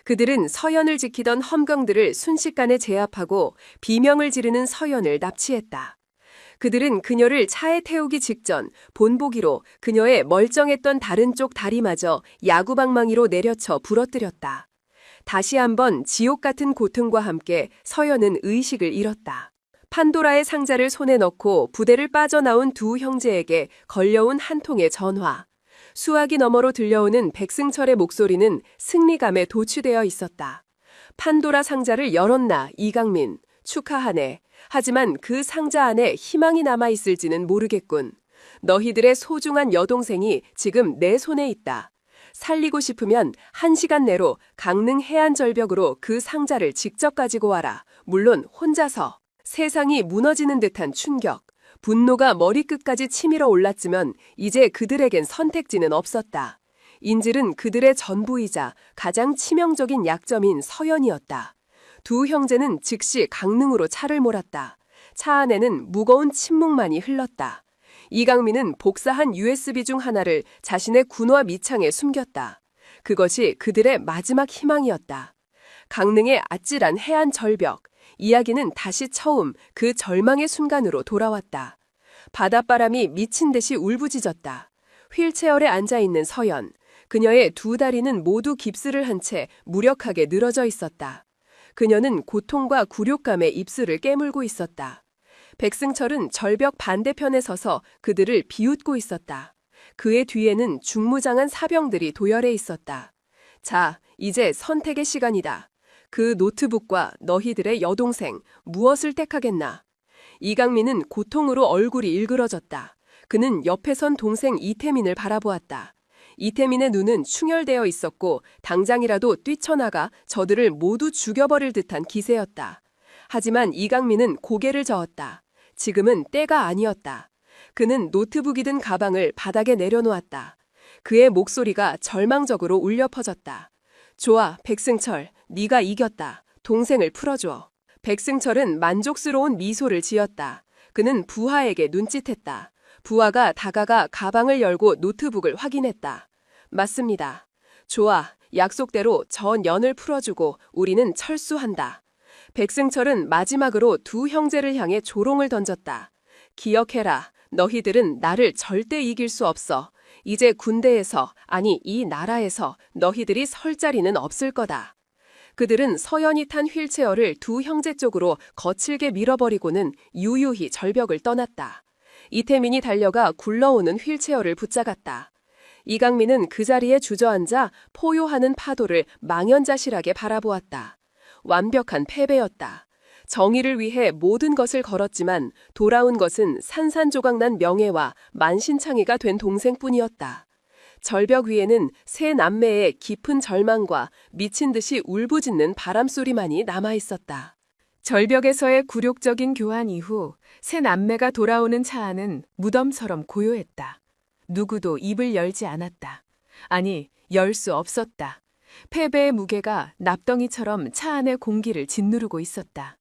[SPEAKER 2] 그들은 서연을 지키던 험경들을 순식간에 제압하고 비명을 지르는 서연을 납치했다. 그들은 그녀를 차에 태우기 직전 본보기로 그녀의 멀쩡했던 다른 쪽 다리마저 야구방망이로 내려쳐 부러뜨렸다. 다시 한번 지옥 같은 고통과 함께 서연은 의식을 잃었다. 판도라의 상자를 손에 넣고 부대를 빠져나온 두 형제에게 걸려온 한 통의 전화. 수화기 너머로 들려오는 백승철의 목소리는 승리감에 도취되어 있었다. 판도라 상자를 열었나, 이강민. 축하하네. 하지만 그 상자 안에 희망이 남아있을지는 모르겠군. 너희들의 소중한 여동생이 지금 내 손에 있다. 살리고 싶으면 1시간 내로 강릉 해안절벽으로 그 상자를 직접 가지고 와라. 물론 혼자서. 세상이 무너지는 듯한 충격. 분노가 머리끝까지 치밀어 올랐지만 이제 그들에겐 선택지는 없었다. 인질은 그들의 전부이자 가장 치명적인 약점인 서연이었다. 두 형제는 즉시 강릉으로 차를 몰았다. 차 안에는 무거운 침묵만이 흘렀다. 이강민은 복사한 USB 중 하나를 자신의 군화 밑창에 숨겼다. 그것이 그들의 마지막 희망이었다. 강릉의 아찔한 해안 절벽. 이야기는 다시 처음 그 절망의 순간으로 돌아왔다. 바닷바람이 미친 듯이 울부짖었다. 휠체어에 앉아있는 서연. 그녀의 두 다리는 모두 깁스를 한 채 무력하게 늘어져 있었다. 그녀는 고통과 굴욕감에 입술을 깨물고 있었다. 백승철은 절벽 반대편에 서서 그들을 비웃고 있었다. 그의 뒤에는 중무장한 사병들이 도열해 있었다. 자, 이제 선택의 시간이다. 그 노트북과 너희들의 여동생, 무엇을 택하겠나? 이강민은 고통으로 얼굴이 일그러졌다. 그는 옆에 선 동생 이태민을 바라보았다. 이태민의 눈은 충혈되어 있었고 당장이라도 뛰쳐나가 저들을 모두 죽여버릴 듯한 기세였다. 하지만 이강민은 고개를 저었다. 지금은 때가 아니었다. 그는 노트북이 든 가방을 바닥에 내려놓았다. 그의 목소리가 절망적으로 울려 퍼졌다. 좋아, 백승철. 네가 이겼다. 동생을 풀어줘. 백승철은 만족스러운 미소를 지었다. 그는 부하에게 눈짓했다. 부하가 다가가 가방을 열고 노트북을 확인했다. 맞습니다. 좋아. 약속대로 저 연을 풀어주고 우리는 철수한다. 백승철은 마지막으로 두 형제를 향해 조롱을 던졌다. 기억해라. 너희들은 나를 절대 이길 수 없어. 이제 군대에서, 아니 이 나라에서 너희들이 설 자리는 없을 거다. 그들은 서연이 탄 휠체어를 두 형제 쪽으로 거칠게 밀어버리고는 유유히 절벽을 떠났다. 이태민이 달려가 굴러오는 휠체어를 붙잡았다. 이강민은 그 자리에 주저앉아 포효하는 파도를 망연자실하게 바라보았다. 완벽한 패배였다. 정의를 위해 모든 것을 걸었지만 돌아온 것은 산산조각난 명예와 만신창이가 된 동생뿐이었다. 절벽 위에는 세 남매의 깊은 절망과 미친 듯이 울부짖는 바람소리만이 남아있었다. 절벽에서의 굴욕적인 교환 이후 세 남매가 돌아오는 차 안은 무덤처럼 고요했다. 누구도 입을 열지 않았다. 아니, 열 수 없었다. 패배의 무게가 납덩이처럼 차 안의 공기를 짓누르고 있었다.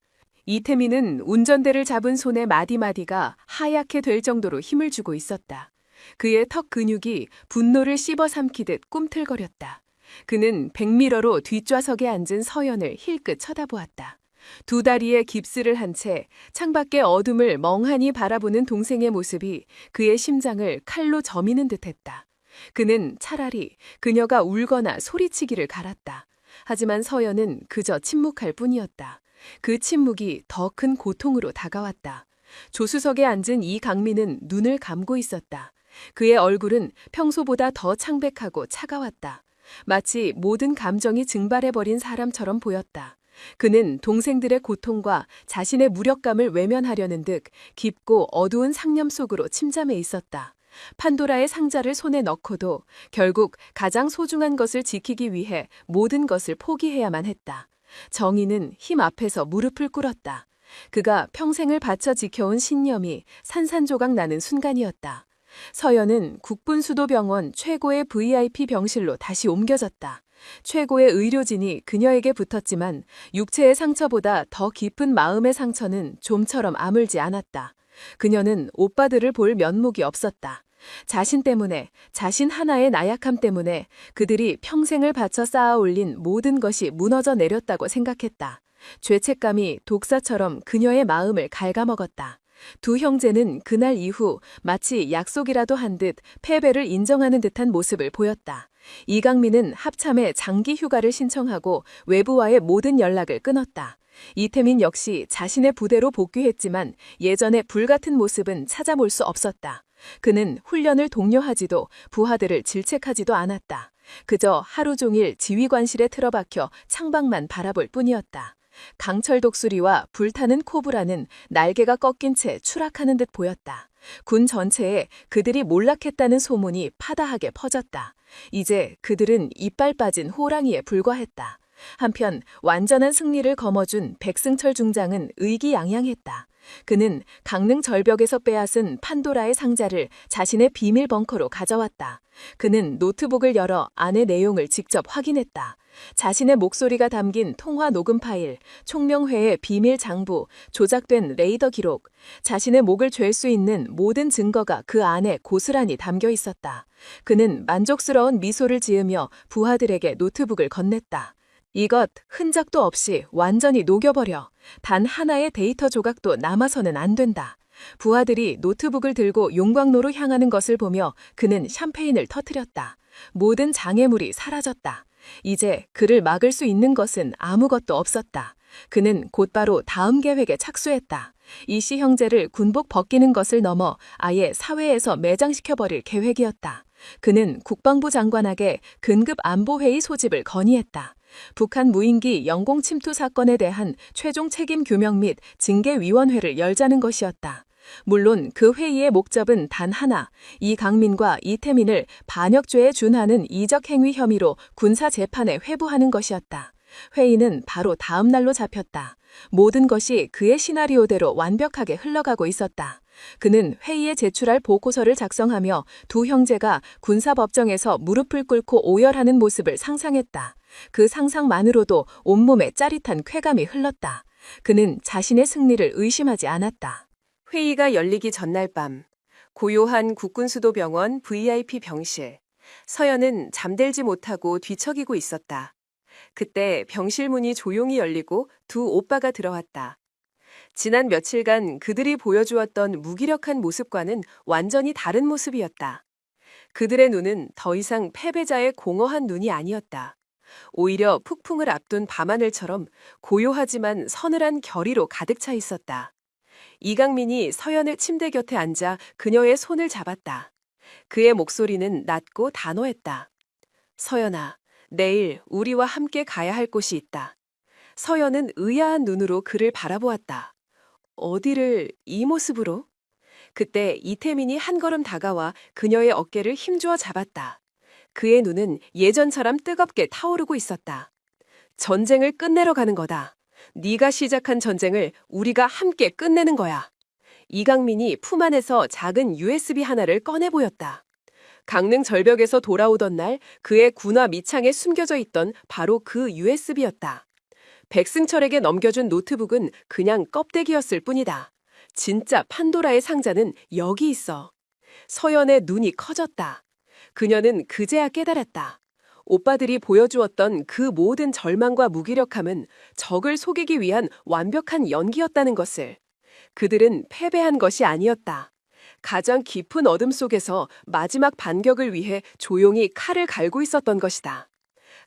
[SPEAKER 2] 이태민은 운전대를 잡은 손의 마디마디가 하얗게 될 정도로 힘을 주고 있었다. 그의 턱 근육이 분노를 씹어삼키듯 꿈틀거렸다. 그는 백미러로 뒷좌석에 앉은 서연을 힐끗 쳐다보았다. 두 다리에 깁스를 한 채 창밖의 어둠을 멍하니 바라보는 동생의 모습이 그의 심장을 칼로 저미는 듯했다. 그는 차라리 그녀가 울거나 소리치기를 갈았다. 하지만 서연은 그저 침묵할 뿐이었다. 그 침묵이 더 큰 고통으로 다가왔다. 조수석에 앉은 이강민은 눈을 감고 있었다. 그의 얼굴은 평소보다 더 창백하고 차가웠다. 마치 모든 감정이 증발해버린 사람처럼 보였다. 그는 동생들의 고통과 자신의 무력감을 외면하려는 듯 깊고 어두운 상념 속으로 침잠해 있었다. 판도라의 상자를 손에 넣고도 결국 가장 소중한 것을 지키기 위해 모든 것을 포기해야만 했다. 정의는 힘 앞에서 무릎을 꿇었다. 그가 평생을 바쳐 지켜온 신념이 산산조각 나는 순간이었다. 서연은 국군수도병원 최고의 VIP 병실로 다시 옮겨졌다. 최고의 의료진이 그녀에게 붙었지만 육체의 상처보다 더 깊은 마음의 상처는 좀처럼 아물지 않았다. 그녀는 오빠들을 볼 면목이 없었다. 자신 때문에, 자신 하나의 나약함 때문에 그들이 평생을 바쳐 쌓아 올린 모든 것이 무너져 내렸다고 생각했다. 죄책감이 독사처럼 그녀의 마음을 갉아먹었다. 두 형제는 그날 이후 마치 약속이라도 한 듯 패배를 인정하는 듯한 모습을 보였다. 이강민은 합참에 장기 휴가를 신청하고 외부와의 모든 연락을 끊었다. 이태민 역시 자신의 부대로 복귀했지만 예전의 불같은 모습은 찾아볼 수 없었다. 그는 훈련을 독려하지도 부하들을 질책하지도 않았다. 그저 하루 종일 지휘관실에 틀어박혀 창밖만 바라볼 뿐이었다. 강철 독수리와 불타는 코브라는 날개가 꺾인 채 추락하는 듯 보였다. 군 전체에 그들이 몰락했다는 소문이 파다하게 퍼졌다. 이제 그들은 이빨 빠진 호랑이에 불과했다. 한편 완전한 승리를 거머쥔 백승철 중장은 의기양양했다. 그는 강릉 절벽에서 빼앗은 판도라의 상자를 자신의 비밀 벙커로 가져왔다. 그는 노트북을 열어 안의 내용을 직접 확인했다. 자신의 목소리가 담긴 통화 녹음 파일, 총명회의 비밀 장부, 조작된 레이더 기록, 자신의 목을 죄 수 있는 모든 증거가 그 안에 고스란히 담겨 있었다. 그는 만족스러운 미소를 지으며 부하들에게 노트북을 건넸다. 이것 흔적도 없이 완전히 녹여버려. 단 하나의 데이터 조각도 남아서는 안 된다. 부하들이 노트북을 들고 용광로로 향하는 것을 보며 그는 샴페인을 터뜨렸다. 모든 장애물이 사라졌다. 이제 그를 막을 수 있는 것은 아무것도 없었다. 그는 곧바로 다음 계획에 착수했다. 이씨 형제를 군복 벗기는 것을 넘어 아예 사회에서 매장시켜버릴 계획이었다. 그는 국방부 장관에게 긴급 안보회의 소집을 건의했다. 북한 무인기 영공 침투 사건에 대한 최종 책임 규명 및 징계위원회를 열자는 것이었다. 물론 그 회의의 목적은 단 하나, 이강민과 이태민을 반역죄에 준하는 이적행위 혐의로 군사재판에 회부하는 것이었다. 회의는 바로 다음 날로 잡혔다. 모든 것이 그의 시나리오대로 완벽하게 흘러가고 있었다. 그는 회의에 제출할 보고서를 작성하며 두 형제가 군사법정에서 무릎을 꿇고 오열하는 모습을 상상했다. 그 상상만으로도 온몸에 짜릿한 쾌감이 흘렀다. 그는 자신의 승리를 의심하지 않았다.
[SPEAKER 1] 회의가 열리기 전날 밤, 고요한 국군수도병원 VIP 병실. 서연은 잠들지 못하고 뒤척이고 있었다. 그때 병실 문이 조용히 열리고 두 오빠가 들어왔다. 지난 며칠간 그들이 보여주었던 무기력한 모습과는 완전히 다른 모습이었다. 그들의 눈은 더 이상 패배자의 공허한 눈이 아니었다. 오히려 폭풍을 앞둔 밤하늘처럼 고요하지만 서늘한 결의로 가득 차 있었다. 이강민이 서연의 침대 곁에 앉아 그녀의 손을 잡았다. 그의 목소리는 낮고 단호했다. 서연아, 내일 우리와 함께 가야 할 곳이 있다. 서연은 의아한 눈으로 그를 바라보았다. 어디를 이 모습으로? 그때 이태민이 한 걸음 다가와 그녀의 어깨를 힘주어 잡았다. 그의 눈은 예전처럼 뜨겁게 타오르고 있었다. 전쟁을 끝내러 가는 거다. 네가 시작한 전쟁을 우리가 함께 끝내는 거야. 이강민이 품 안에서 작은 USB 하나를 꺼내 보였다. 강릉 절벽에서 돌아오던 날 그의 군화 밑창에 숨겨져 있던 바로 그 USB였다. 백승철에게 넘겨준 노트북은 그냥 껍데기였을 뿐이다. 진짜 판도라의 상자는 여기 있어. 서연의 눈이 커졌다. 그녀는 그제야 깨달았다. 오빠들이 보여주었던 그 모든 절망과 무기력함은 적을 속이기 위한 완벽한 연기였다는 것을. 그들은 패배한 것이 아니었다. 가장 깊은 어둠 속에서 마지막 반격을 위해 조용히 칼을 갈고 있었던 것이다.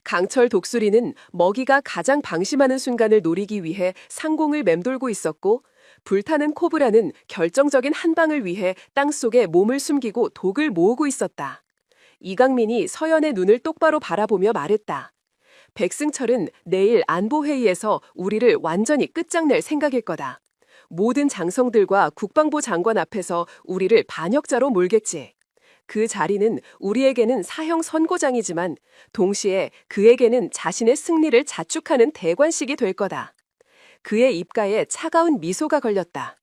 [SPEAKER 1] 강철 독수리는 먹이가 가장 방심하는 순간을 노리기 위해 상공을 맴돌고 있었고, 불타는 코브라는 결정적인 한 방을 위해 땅속에 몸을 숨기고 독을 모으고 있었다. 이강민이 서연의 눈을 똑바로 바라보며 말했다. 백승철은 내일 안보회의에서 우리를 완전히 끝장낼 생각일 거다. 모든 장성들과 국방부 장관 앞에서 우리를 반역자로 몰겠지.
[SPEAKER 2] 그 자리는 우리에게는 사형 선고장이지만 동시에 그에게는 자신의 승리를 자축하는 대관식이 될 거다. 그의 입가에 차가운 미소가 걸렸다.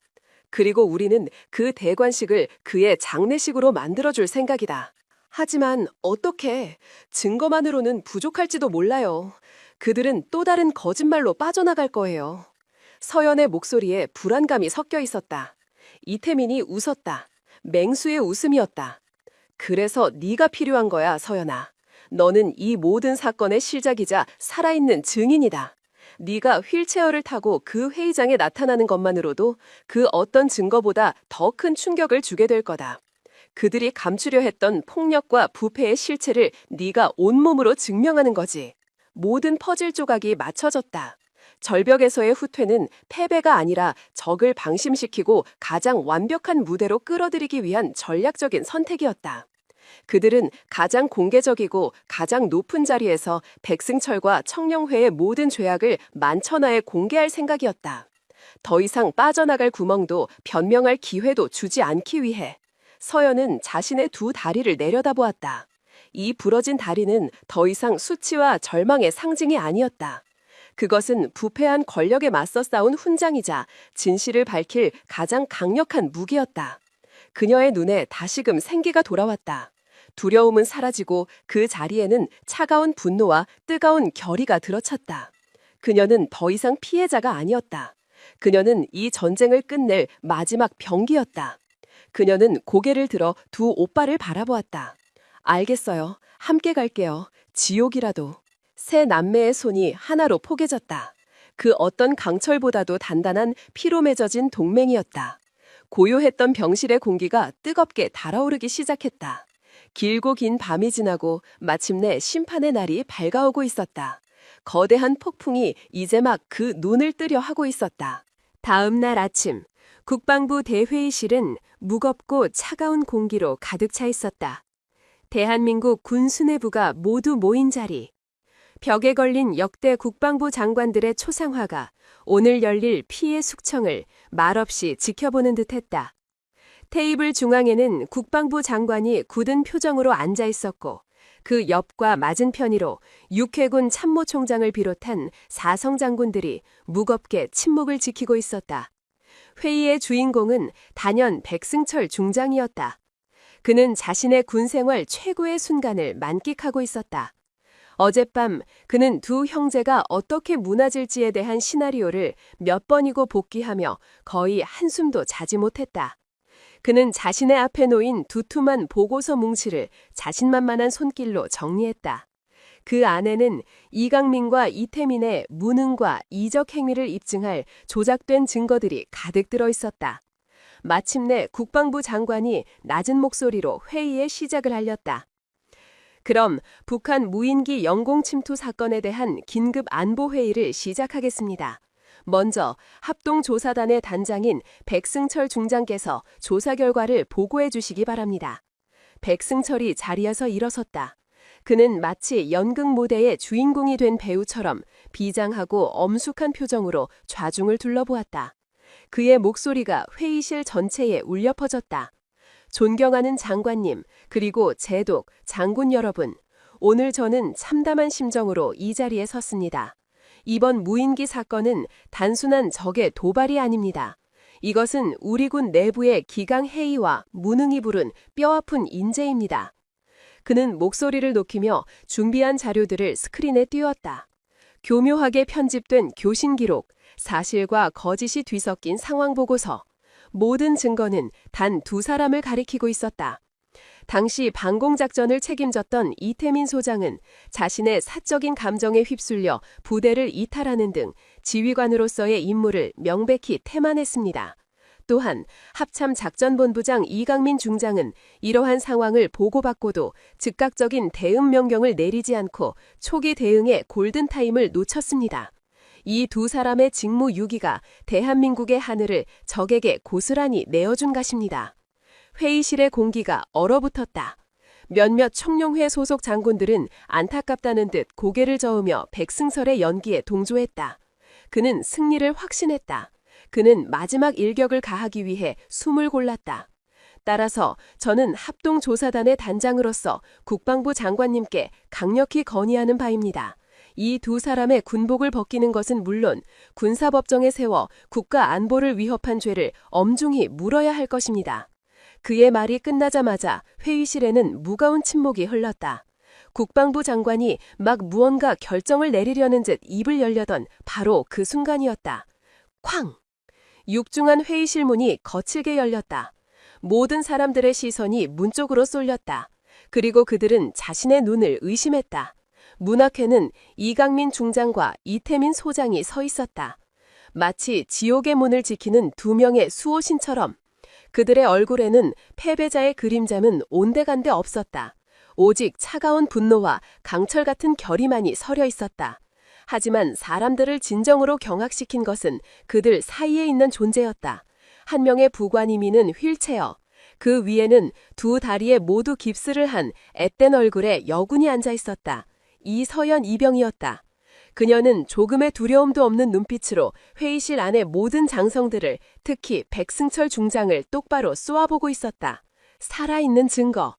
[SPEAKER 2] 그리고 우리는 그 대관식을 그의 장례식으로 만들어줄 생각이다. 하지만 어떻게? 증거만으로는 부족할지도 몰라요. 그들은 또 다른 거짓말로 빠져나갈 거예요. 서연의 목소리에 불안감이 섞여 있었다. 이태민이 웃었다. 맹수의 웃음이었다. 그래서 네가 필요한 거야, 서연아. 너는 이 모든 사건의 실작이자 살아있는 증인이다. 네가 휠체어를 타고 그 회의장에 나타나는 것만으로도 그 어떤 증거보다 더 큰 충격을 주게 될 거다. 그들이 감추려 했던 폭력과 부패의 실체를 네가 온몸으로 증명하는 거지. 모든 퍼즐 조각이 맞춰졌다. 절벽에서의 후퇴는 패배가 아니라 적을 방심시키고 가장 완벽한 무대로 끌어들이기 위한 전략적인 선택이었다. 그들은 가장 공개적이고 가장 높은 자리에서 백승철과 청룡회의 모든 죄악을 만천하에 공개할 생각이었다. 더 이상 빠져나갈 구멍도 변명할 기회도 주지 않기 위해. 서연은 자신의 두 다리를 내려다보았다. 이 부러진 다리는 더 이상 수치와 절망의 상징이 아니었다. 그것은 부패한 권력에 맞서 싸운 훈장이자 진실을 밝힐 가장 강력한 무기였다. 그녀의 눈에 다시금 생기가 돌아왔다. 두려움은 사라지고 그 자리에는 차가운 분노와 뜨거운 결의가 들어찼다. 그녀는 더 이상 피해자가 아니었다. 그녀는 이 전쟁을 끝낼 마지막 병기였다. 그녀는 고개를 들어 두 오빠를 바라보았다. 알겠어요. 함께 갈게요. 지옥이라도. 세 남매의 손이 하나로 포개졌다. 그 어떤 강철보다도 단단한 피로 맺어진 동맹이었다. 고요했던 병실의 공기가 뜨겁게 달아오르기 시작했다. 길고 긴 밤이 지나고 마침내 심판의 날이 밝아오고 있었다. 거대한 폭풍이 이제 막 그 눈을 뜨려 하고 있었다. 다음 날 아침, 국방부 대회의실은 무겁고 차가운 공기로 가득 차 있었다. 대한민국 군 수뇌부가 모두 모인 자리. 벽에 걸린 역대 국방부 장관들의 초상화가 오늘 열릴 피해 숙청을 말없이 지켜보는 듯했다. 테이블 중앙에는 국방부 장관이 굳은 표정으로 앉아 있었고 그 옆과 맞은편으로 육해군 참모총장을 비롯한 사성 장군들이 무겁게 침묵을 지키고 있었다. 회의의 주인공은 단연 백승철 중장이었다. 그는 자신의 군생활 최고의 순간을 만끽하고 있었다. 어젯밤 그는 두 형제가 어떻게 무너질지에 대한 시나리오를 몇 번이고 복귀하며 거의 한숨도 자지 못했다. 그는 자신의 앞에 놓인 두툼한 보고서 뭉치를 자신만만한 손길로 정리했다. 그 안에는 이강민과 이태민의 무능과 이적 행위를 입증할 조작된 증거들이 가득 들어 있었다. 마침내 국방부 장관이 낮은 목소리로 회의의 시작을 알렸다. 그럼 북한 무인기 영공 침투 사건에 대한 긴급 안보 회의를 시작하겠습니다. 먼저 합동조사단의 단장인 백승철 중장께서 조사 결과를 보고해 주시기 바랍니다. 백승철이 자리에서 일어섰다. 그는 마치 연극 무대의 주인공이 된 배우처럼 비장하고 엄숙한 표정으로 좌중을 둘러보았다. 그의 목소리가 회의실 전체에 울려 퍼졌다. 존경하는 장관님, 그리고 제독, 장군 여러분, 오늘 저는 참담한 심정으로 이 자리에 섰습니다. 이번 무인기 사건은 단순한 적의 도발이 아닙니다. 이것은 우리 군 내부의 기강 해이와 무능이 부른 뼈아픈 인재입니다. 그는 목소리를 높이며 준비한 자료들을 스크린에 띄웠다. 교묘하게 편집된 교신 기록, 사실과 거짓이 뒤섞인 상황 보고서, 모든 증거는 단 두 사람을 가리키고 있었다. 당시 방공작전을 책임졌던 이태민 소장은 자신의 사적인 감정에 휩쓸려 부대를 이탈하는 등 지휘관으로서의 임무를 명백히 태만했습니다. 또한 합참작전본부장 이강민 중장은 이러한 상황을 보고받고도 즉각적인 대응 명령을 내리지 않고 초기 대응의 골든타임을 놓쳤습니다. 이 두 사람의 직무유기가 대한민국의 하늘을 적에게 고스란히 내어준 것입니다. 회의실의 공기가 얼어붙었다. 몇몇 청룡회 소속 장군들은 안타깝다는 듯 고개를 저으며 백승설의 연기에 동조했다. 그는 승리를 확신했다. 그는 마지막 일격을 가하기 위해 숨을 골랐다. 따라서 저는 합동조사단의 단장으로서 국방부 장관님께 강력히 건의하는 바입니다. 이 두 사람의 군복을 벗기는 것은 물론 군사법정에 세워 국가 안보를 위협한 죄를 엄중히 물어야 할 것입니다. 그의 말이 끝나자마자 회의실에는 무거운 침묵이 흘렀다. 국방부 장관이 막 무언가 결정을 내리려는 듯 입을 열려던 바로 그 순간이었다. 쾅! 육중한 회의실 문이 거칠게 열렸다. 모든 사람들의 시선이 문 쪽으로 쏠렸다. 그리고 그들은 자신의 눈을 의심했다. 문 앞에는 이강민 중장과 이태민 소장이 서 있었다. 마치 지옥의 문을 지키는 두 명의 수호신처럼. 그들의 얼굴에는 패배자의 그림자는 온데간데 없었다. 오직 차가운 분노와 강철 같은 결의만이 서려 있었다. 하지만 사람들을 진정으로 경악시킨 것은 그들 사이에 있는 존재였다. 한 명의 부관이 미는 휠체어. 그 위에는 두 다리에 모두 깁스를 한 앳된 얼굴의 여군이 앉아 있었다. 이서연 이병이었다. 그녀는 조금의 두려움도 없는 눈빛으로 회의실 안의 모든 장성들을, 특히 백승철 중장을 똑바로 쏘아보고 있었다. 살아있는 증거.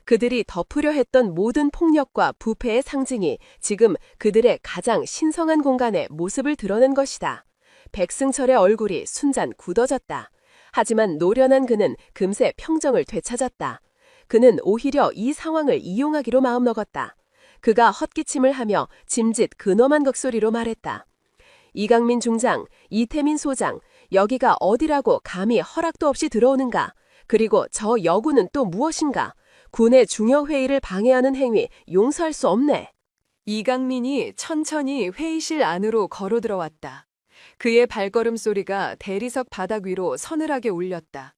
[SPEAKER 2] 그들이 덮으려 했던 모든 폭력과 부패의 상징이 지금 그들의 가장 신성한 공간에 모습을 드러낸 것이다. 백승철의 얼굴이 순간 굳어졌다. 하지만 노련한 그는 금세 평정을 되찾았다. 그는 오히려 이 상황을 이용하기로 마음먹었다. 그가 헛기침을 하며 짐짓 근엄한 곡소리로 말했다. 이강민 중장, 이태민 소장, 여기가 어디라고 감히 허락도 없이 들어오는가? 그리고 저 여군은 또 무엇인가? 군의 중요 회의를 방해하는 행위 용서할 수 없네.
[SPEAKER 1] 이강민이 천천히 회의실 안으로 걸어 들어왔다. 그의 발걸음 소리가 대리석 바닥 위로 서늘하게 울렸다.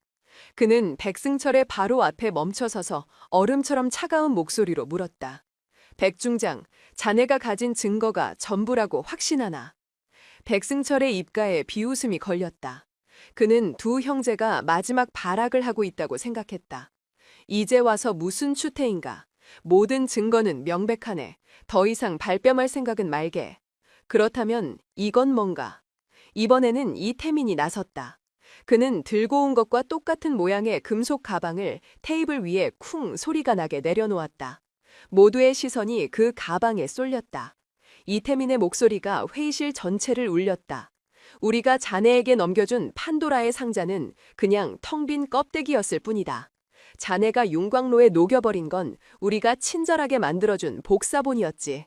[SPEAKER 1] 그는 백승철의 바로 앞에 멈춰서서 얼음처럼 차가운 목소리로 물었다. 백중장, 자네가 가진 증거가 전부라고 확신하나? 백승철의 입가에 비웃음이 걸렸다. 그는 두 형제가 마지막 발악을 하고 있다고 생각했다. 이제 와서 무슨 추태인가? 모든 증거는 명백하네. 더 이상 발뺌할 생각은 말게. 그렇다면 이건 뭔가? 이번에는 이태민이 나섰다. 그는 들고 온 것과 똑같은 모양의 금속 가방을 테이블 위에 쿵 소리가 나게 내려놓았다. 모두의 시선이 그 가방에 쏠렸다. 이태민의 목소리가 회의실 전체를 울렸다. 우리가 자네에게 넘겨준 판도라의 상자는 그냥 텅 빈 껍데기였을 뿐이다. 자네가 윤광로에 녹여버린 건 우리가 친절하게 만들어준 복사본이었지.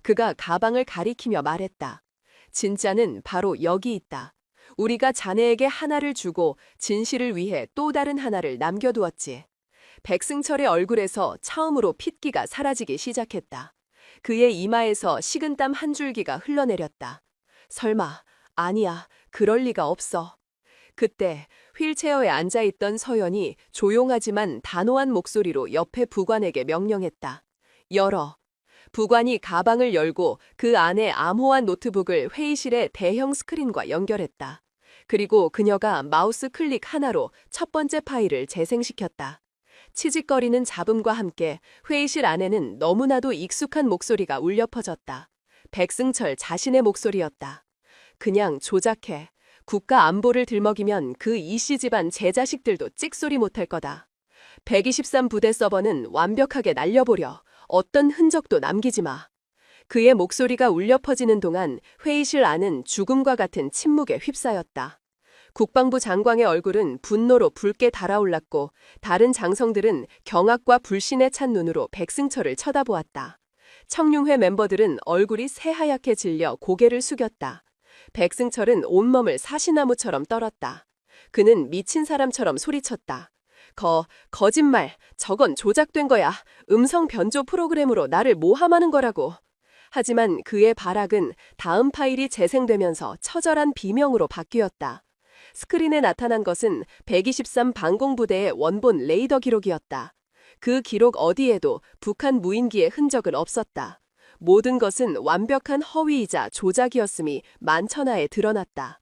[SPEAKER 1] 그가 가방을 가리키며 말했다. 진짜는 바로 여기 있다. 우리가 자네에게 하나를 주고 진실을 위해 또 다른 하나를 남겨두었지. 백승철의 얼굴에서 처음으로 핏기가 사라지기 시작했다. 그의 이마에서 식은땀 한 줄기가 흘러내렸다. 설마, 아니야, 그럴 리가 없어. 그때 휠체어에 앉아있던 서연이 조용하지만 단호한 목소리로 옆에 부관에게 명령했다. 열어. 부관이 가방을 열고 그 안에 암호한 노트북을 회의실의 대형 스크린과 연결했다. 그리고 그녀가 마우스 클릭 하나로 첫 번째 파일을 재생시켰다. 치직거리는 잡음과 함께 회의실 안에는 너무나도 익숙한 목소리가 울려 퍼졌다. 백승철 자신의 목소리였다. 그냥 조작해. 국가 안보를 들먹이면 그 이씨 집안 제 자식들도 찍소리 못할 거다. 123 부대 서버는 완벽하게 날려보려. 어떤 흔적도 남기지 마. 그의 목소리가 울려 퍼지는 동안 회의실 안은 죽음과 같은 침묵에 휩싸였다. 국방부 장관의 얼굴은 분노로 붉게 달아올랐고 다른 장성들은 경악과 불신에 찬 눈으로 백승철을 쳐다보았다. 청룡회 멤버들은 얼굴이 새하얗게 질려 고개를 숙였다. 백승철은 온몸을 사시나무처럼 떨었다. 그는 미친 사람처럼 소리쳤다. 거짓말, 저건 조작된 거야. 음성 변조 프로그램으로 나를 모함하는 거라고. 하지만 그의 발악은 다음 파일이 재생되면서 처절한 비명으로 바뀌었다. 스크린에 나타난 것은 123 방공부대의 원본 레이더 기록이었다. 그 기록 어디에도 북한 무인기의 흔적은 없었다. 모든 것은 완벽한 허위이자 조작이었음이 만천하에 드러났다.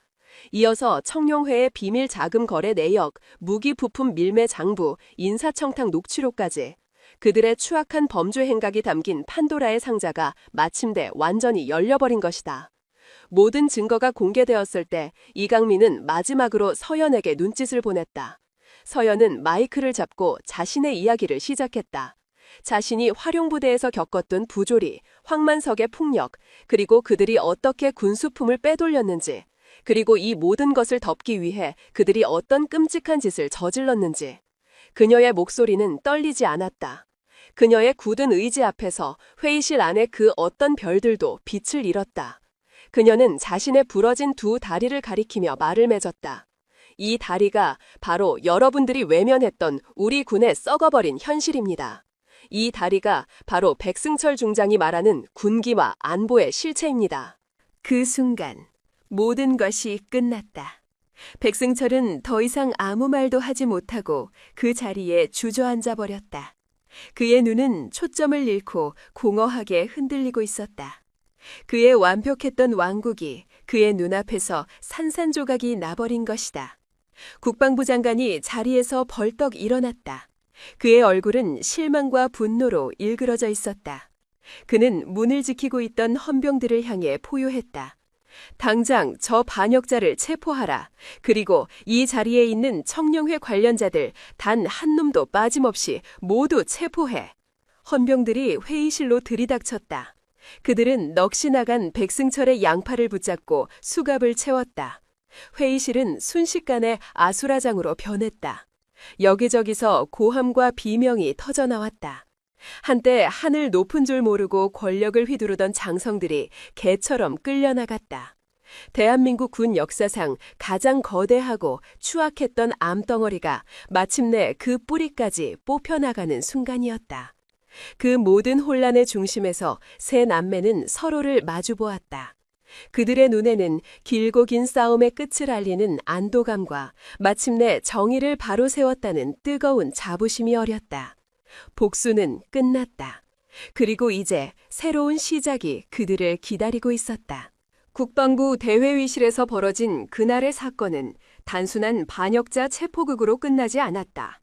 [SPEAKER 1] 이어서 청룡회의 비밀 자금 거래 내역, 무기 부품 밀매 장부, 인사청탁 녹취록까지 그들의 추악한 범죄 행각이 담긴 판도라의 상자가 마침내 완전히 열려버린 것이다. 모든 증거가 공개되었을 때 이강민은 마지막으로 서연에게 눈짓을 보냈다.
[SPEAKER 2] 서연은 마이크를 잡고 자신의 이야기를 시작했다. 자신이 활용부대에서 겪었던 부조리, 황만석의 폭력, 그리고 그들이 어떻게 군수품을 빼돌렸는지, 그리고 이 모든 것을 덮기 위해 그들이 어떤 끔찍한 짓을 저질렀는지. 그녀의 목소리는 떨리지 않았다. 그녀의 굳은 의지 앞에서 회의실 안의 그 어떤 별들도 빛을 잃었다. 그녀는 자신의 부러진 두 다리를 가리키며 말을 맺었다. 이 다리가 바로 여러분들이 외면했던 우리 군의 썩어버린 현실입니다. 이 다리가 바로 백승철 중장이 말하는 군기와 안보의 실체입니다.
[SPEAKER 1] 그 순간 모든 것이 끝났다. 백승철은 더 이상 아무 말도 하지 못하고 그 자리에 주저앉아 버렸다. 그의 눈은 초점을 잃고 공허하게 흔들리고 있었다. 그의 완벽했던 왕국이 그의 눈앞에서 산산조각이 나버린 것이다. 국방부 장관이 자리에서 벌떡 일어났다. 그의 얼굴은 실망과 분노로 일그러져 있었다. 그는 문을 지키고 있던 헌병들을 향해 포효했다. 당장 저 반역자를 체포하라. 그리고 이 자리에 있는 청룡회 관련자들 단 한 놈도 빠짐없이 모두 체포해. 헌병들이 회의실로 들이닥쳤다. 그들은 넋이 나간 백승철의 양팔을 붙잡고 수갑을 채웠다. 회의실은 순식간에 아수라장으로 변했다. 여기저기서 고함과 비명이 터져나왔다. 한때 하늘 높은 줄 모르고 권력을 휘두르던 장성들이 개처럼 끌려나갔다. 대한민국 군 역사상 가장 거대하고 추악했던 암덩어리가 마침내 그 뿌리까지 뽑혀나가는 순간이었다. 그 모든 혼란의 중심에서 세 남매는 서로를 마주보았다. 그들의 눈에는 길고 긴 싸움의 끝을 알리는 안도감과 마침내 정의를 바로 세웠다는 뜨거운 자부심이 어렸다. 복수는 끝났다. 그리고 이제 새로운 시작이 그들을 기다리고 있었다. 국방부 대회의실에서 벌어진 그날의 사건은 단순한 반역자 체포극으로 끝나지 않았다.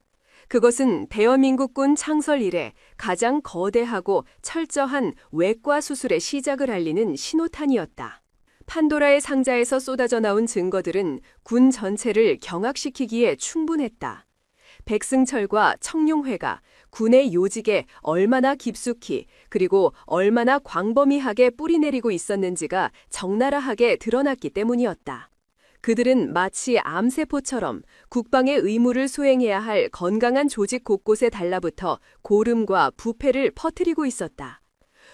[SPEAKER 1] 그것은 대한민국군 창설 이래 가장 거대하고 철저한 외과 수술의 시작을 알리는 신호탄이었다. 판도라의 상자에서 쏟아져 나온 증거들은 군 전체를 경악시키기에 충분했다. 백승철과 청룡회가 군의 요직에 얼마나 깊숙이 그리고 얼마나 광범위하게 뿌리내리고 있었는지가 적나라하게 드러났기 때문이었다. 그들은 마치 암세포처럼 국방의 의무를 수행해야 할 건강한 조직 곳곳에 달라붙어 고름과 부패를 퍼뜨리고 있었다.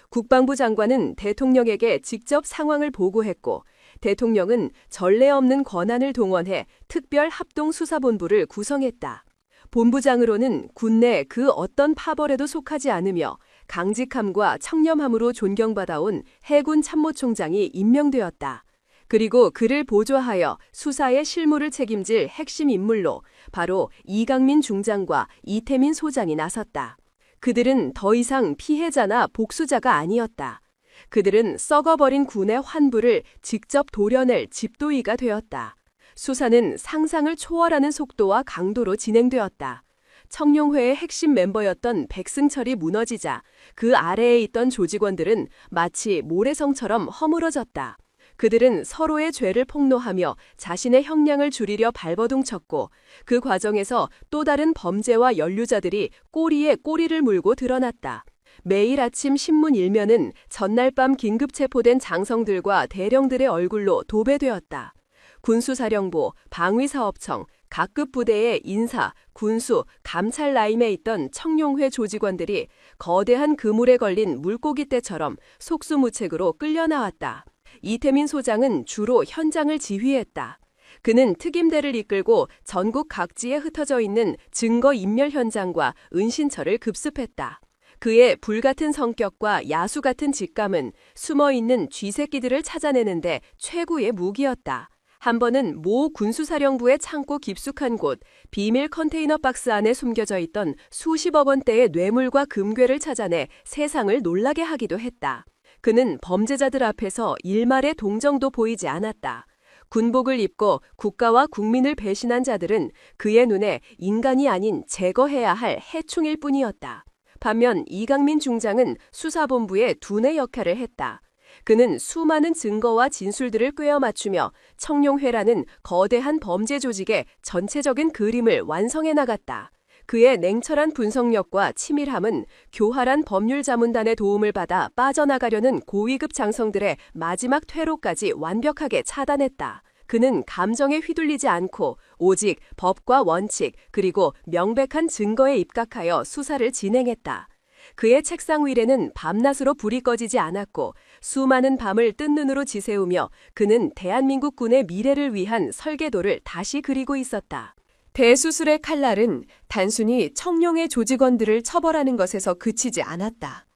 [SPEAKER 1] 국방부 장관은 대통령에게 직접 상황을 보고했고 대통령은 전례 없는 권한을 동원해 특별합동수사본부를 구성했다. 본부장으로는 군내 그 어떤 파벌에도 속하지 않으며 강직함과 청렴함으로 존경받아온 해군 참모총장이 임명되었다. 그리고 그를 보좌하여 수사의 실무를 책임질 핵심 인물로 바로 이강민 중장과 이태민 소장이 나섰다. 그들은 더 이상 피해자나 복수자가 아니었다. 그들은 썩어버린 군의 환부를 직접 도려낼 집도의가 되었다. 수사는 상상을 초월하는 속도와 강도로 진행되었다. 청룡회의 핵심 멤버였던 백승철이 무너지자 그 아래에 있던 조직원들은 마치 모래성처럼 허물어졌다. 그들은 서로의 죄를 폭로하며 자신의 형량을 줄이려 발버둥쳤고 그 과정에서 또 다른 범죄와 연루자들이 꼬리에 꼬리를 물고 드러났다. 매일 아침 신문 일면은 전날 밤 긴급 체포된 장성들과 대령들의 얼굴로 도배되었다. 군수사령부, 방위사업청, 각급 부대의 인사, 군수, 감찰 라인에 있던 청룡회 조직원들이 거대한 그물에 걸린 물고기떼처럼 속수무책으로 끌려나왔다. 이태민 소장은 주로 현장을 지휘했다. 그는 특임대를 이끌고 전국 각지에 흩어져 있는 증거인멸 현장과 은신처를 급습했다. 그의 불같은 성격과 야수 같은 직감은 숨어있는 쥐새끼들을 찾아내는데 최고의 무기였다. 한 번은 모 군수사령부의 창고 깊숙한 곳 비밀 컨테이너 박스 안에 숨겨져 있던 수십억 원대의 뇌물과 금괴를 찾아내 세상을 놀라게 하기도 했다. 그는 범죄자들 앞에서 일말의 동정도 보이지 않았다. 군복을 입고 국가와 국민을 배신한 자들은 그의 눈에 인간이 아닌 제거해야 할 해충일 뿐이었다. 반면 이강민 중장은 수사본부의 두뇌 역할을 했다.
[SPEAKER 2] 그는 수많은 증거와 진술들을 꿰어 맞추며 청룡회라는 거대한 범죄 조직의 전체적인 그림을 완성해 나갔다. 그의 냉철한 분석력과 치밀함은 교활한 법률자문단의 도움을 받아 빠져나가려는 고위급 장성들의 마지막 퇴로까지 완벽하게 차단했다. 그는 감정에 휘둘리지 않고 오직 법과 원칙 그리고 명백한 증거에 입각하여 수사를 진행했다. 그의 책상 위에는 밤낮으로 불이 꺼지지 않았고 수많은 밤을 뜬 눈으로 지새우며 그는 대한민국 군의 미래를 위한 설계도를 다시 그리고 있었다. 대수술의 칼날은 단순히 청룡의 조직원들을 처벌하는 것에서 그치지 않았다.